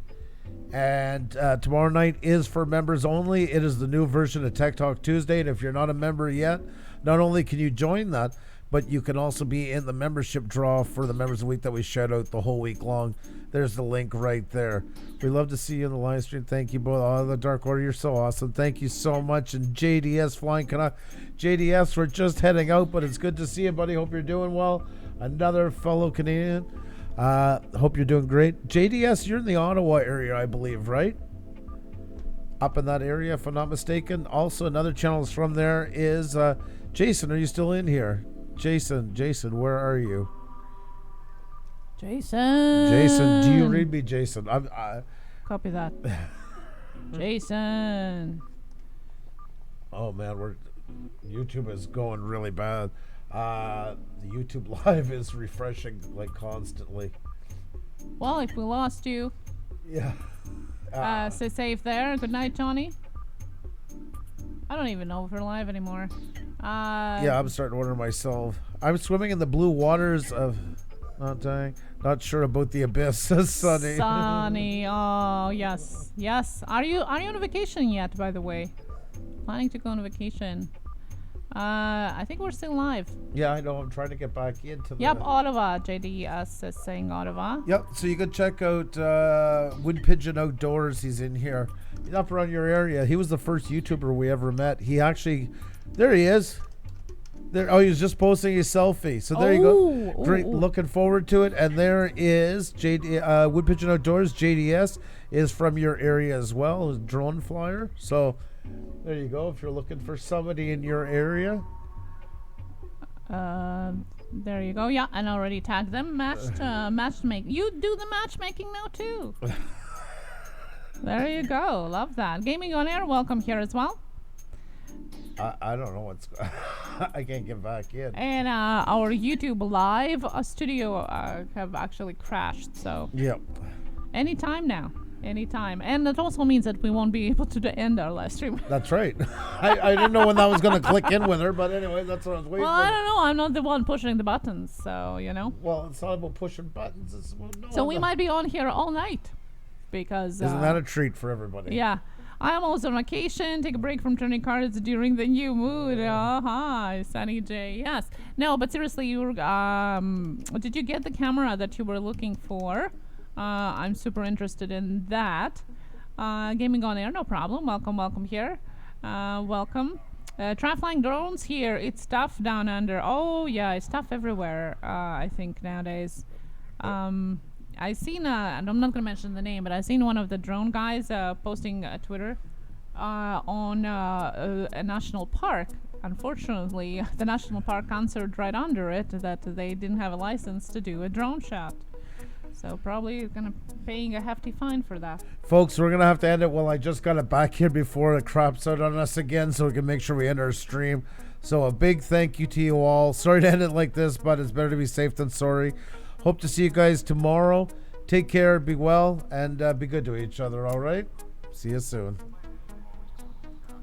And tomorrow night is for members only. It is the new version of Tech Talk Tuesday. And if you're not a member yet, not only can you join that, but you can also be in the membership draw for the members of the week that we shout out the whole week long. There's the link right there. We love to see you in the live stream. Thank you both. Oh, the Dark Order, you're so awesome. Thank you so much. And JDS Flying Canuck. JDS, we're just heading out, but it's good to see you, buddy. Hope you're doing well. Another fellow Canadian. Hope you're doing great. JDS, you're in the Ottawa area, I believe, right? Up in that area, if I'm not mistaken. Also, another channel is from there is Jason. Are you still in here? Jason, where are you? Jason, do you read me, Jason? Copy that. Jason. Oh man, YouTube is going really bad. The YouTube live is refreshing like constantly. Well, if we lost you, yeah. Stay safe there. Good night, Johnny. I don't even know if we're live anymore. Yeah, I'm starting to wonder myself. I'm swimming in the blue waters of Not sure about the abyss, says Sunny. Sunny. Oh, yes. Yes. Are you on a vacation yet, by the way? Planning to go on a vacation. I think we're still live. Yeah, I know. I'm trying to get back into the... Yep, Ottawa. JDS is saying Ottawa. Yep, so you can check out Wood Pigeon Outdoors. He's in here. He's up around your area. He was the first YouTuber we ever met. He actually... There he is. There. Oh, he was just posting his selfie. So there you go. Great. Looking forward to it. And there is Wood Pigeon Outdoors. JDS is from your area as well. A drone flyer. So... there you go. If you're looking for somebody in your area. There you go. Yeah, and already tagged them. Matchmaking. You do the matchmaking now too. There you go. Love that. Gaming on Air. Welcome here as well. I don't know what's... I can't get back in. And our YouTube live studio have actually crashed. So yep. Anytime now. Anytime. And that also means that we won't be able to end our live stream. That's right. I didn't know when that was going to click in with her, but anyway, that's what I was waiting for. Well, I don't know. I'm not the one pushing the buttons, so, you know. Well, it's not about pushing buttons. So we might be on here all night because... Isn't that a treat for everybody? Yeah. I am also on vacation. Take a break from turning cards during the new mood. Hi, Sunny J. Yes. No, but seriously, did you get the camera that you were looking for? I'm super interested in that. Gaming on Air, no problem. Welcome here. Welcome. Try-flying drones here. It's tough down under. Oh, yeah, it's tough everywhere, I think, nowadays. I seen, and I'm not going to mention the name, but I seen one of the drone guys posting Twitter on a national park. Unfortunately, the national park answered right under it that they didn't have a license to do a drone shot. So probably gonna paying a hefty fine for that. Folks, we're gonna have to end it. Well, I just got it back here before it craps out on us again, so we can make sure we end our stream. So a big thank you to you all. Sorry to end it like this, but it's better to be safe than sorry. Hope to see you guys tomorrow. Take care, be well, and be good to each other, all right? See you soon.